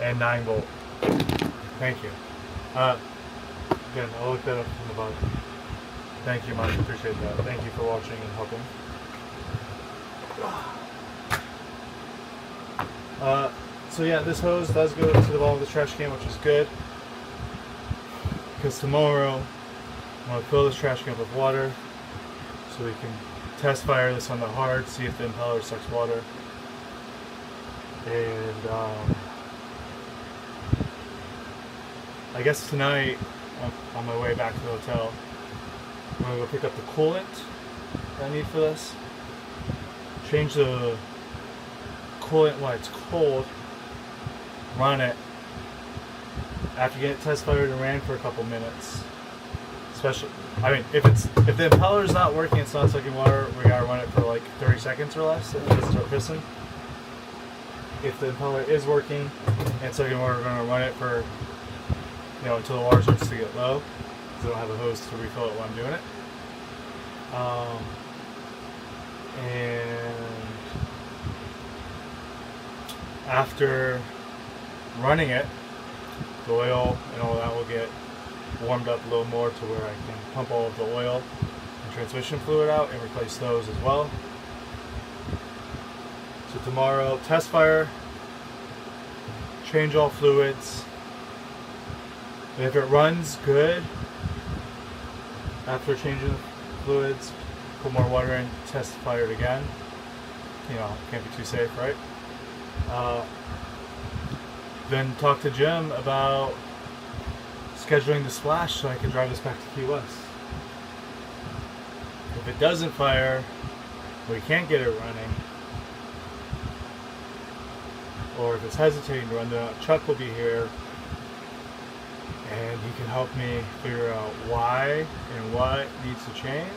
and 9 volt. Thank you. Again, I'll look that up from the bottom. Thank you much, appreciate that. Thank you for watching and helping. So yeah, this hose does go to the bottom of the trash can, which is good. Because tomorrow, I'm going to fill this trash can with water so we can test fire this on the hard, see if the impeller sucks water. And I guess tonight, on my way back to the hotel, I'm going to go pick up the coolant that I need for this. Change the coolant when it's cold, run it. After getting it test fired and ran for a couple minutes. Especially, I mean, if the impeller is not working, it's not sucking water, we gotta run it for like 30 seconds or less and then start pissing. If the impeller is working and sucking water, we're gonna run it for, until the water starts to get low, because I don't have a hose to refill it while I'm doing it. And after running it, the oil and all that will get warmed up a little more to where I can pump all of the oil and transmission fluid out and replace those as well. So tomorrow, test fire, change all fluids. And if it runs good, after changing the fluids, put more water in, test fire it again. You know, can't be too safe, right? Then talk to Jim about scheduling the splash so I can drive this back to Key West. If it doesn't fire, we can't get it running, or if it's hesitating to run, the Chuck will be here and he can help me figure out why and what needs to change.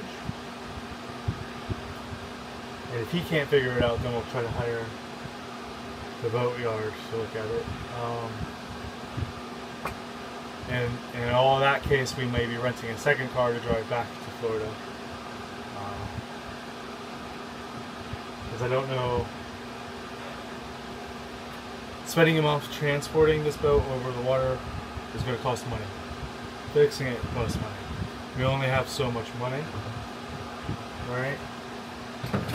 And if he can't figure it out, then we'll try to hire the boat yard to look at it. And in all that case, we may be renting a second car to drive back to Florida. Because I don't know, spending him off transporting this boat over the water is going to cost money. Fixing it costs money. We only have so much money, right?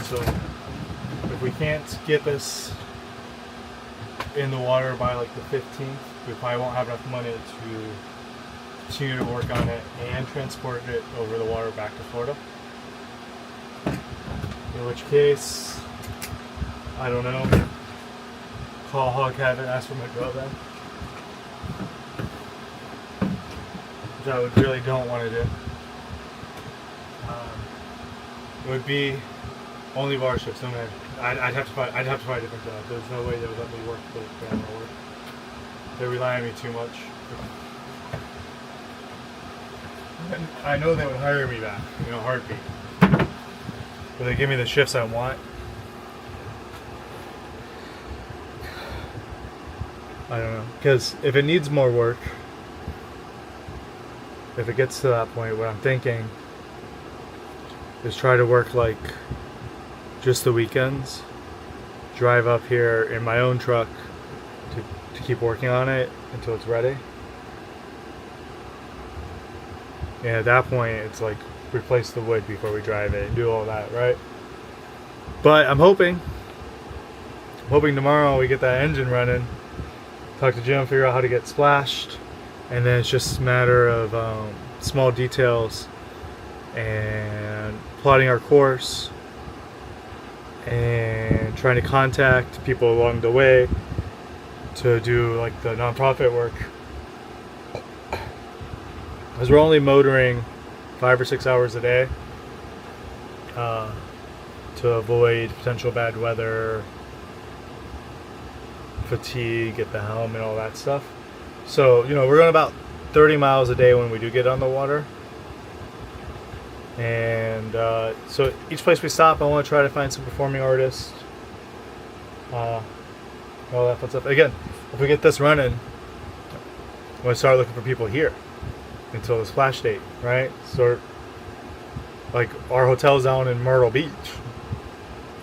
So if we can't get this in the water by like the 15th, we probably won't have enough money to continue to work on it and transport it over the water back to Florida. In which case, I don't know, call Hog Cabin, ask for my girl then. Which I would really don't want to do. It would be only bar shifts. I'd have to find a different job. There's no way they would let me work the family work. They rely on me too much. And I know they would hire me back, you know, heartbeat. But they give me the shifts I want. I don't know. Because if it needs more work, if it gets to that point, what I'm thinking is try to work like just the weekends. Drive up here in my own truck to keep working on it until it's ready. And at that point, it's like replace the wood before we drive it and do all that, right? But I'm hoping tomorrow we get that engine running. Talk to Jim, figure out how to get splashed, and then it's just a matter of small details and plotting our course and trying to contact people along the way to do like the nonprofit work. Because we're only motoring 5 or 6 hours a day to avoid potential bad weather, fatigue, get the helm and all that stuff. So, you know, we're going about 30 miles a day when we do get on the water. And so each place we stop, I want to try to find some performing artists. All that fun stuff. Again, if we get this running, I'm going to start looking for people here until the splash date, right? So, like, our hotel's down in Myrtle Beach.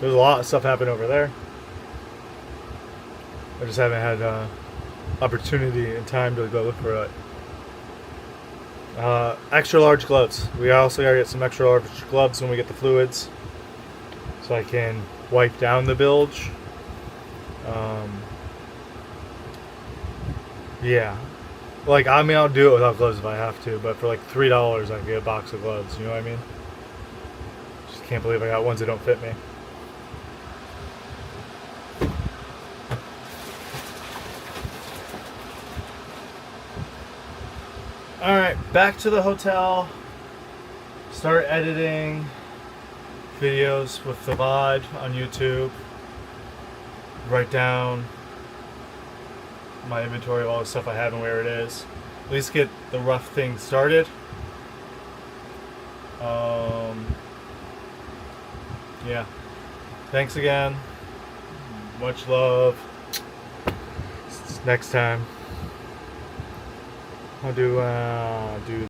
There's a lot of stuff happening over there. I just haven't had opportunity and time to go look for it. Extra large gloves. We also gotta get some extra large gloves when we get the fluids, so I can wipe down the bilge. Yeah, like, I mean, I'll do it without gloves if I have to, but for like $3 I can get a box of gloves. You know what I mean? Just can't believe I got ones that don't fit me. Alright, back to the hotel. Start editing videos with the VOD on YouTube. Write down my inventory of all the stuff I have and where it is. At least get the rough thing started. Yeah. Thanks again. Much love. Next time. I'll do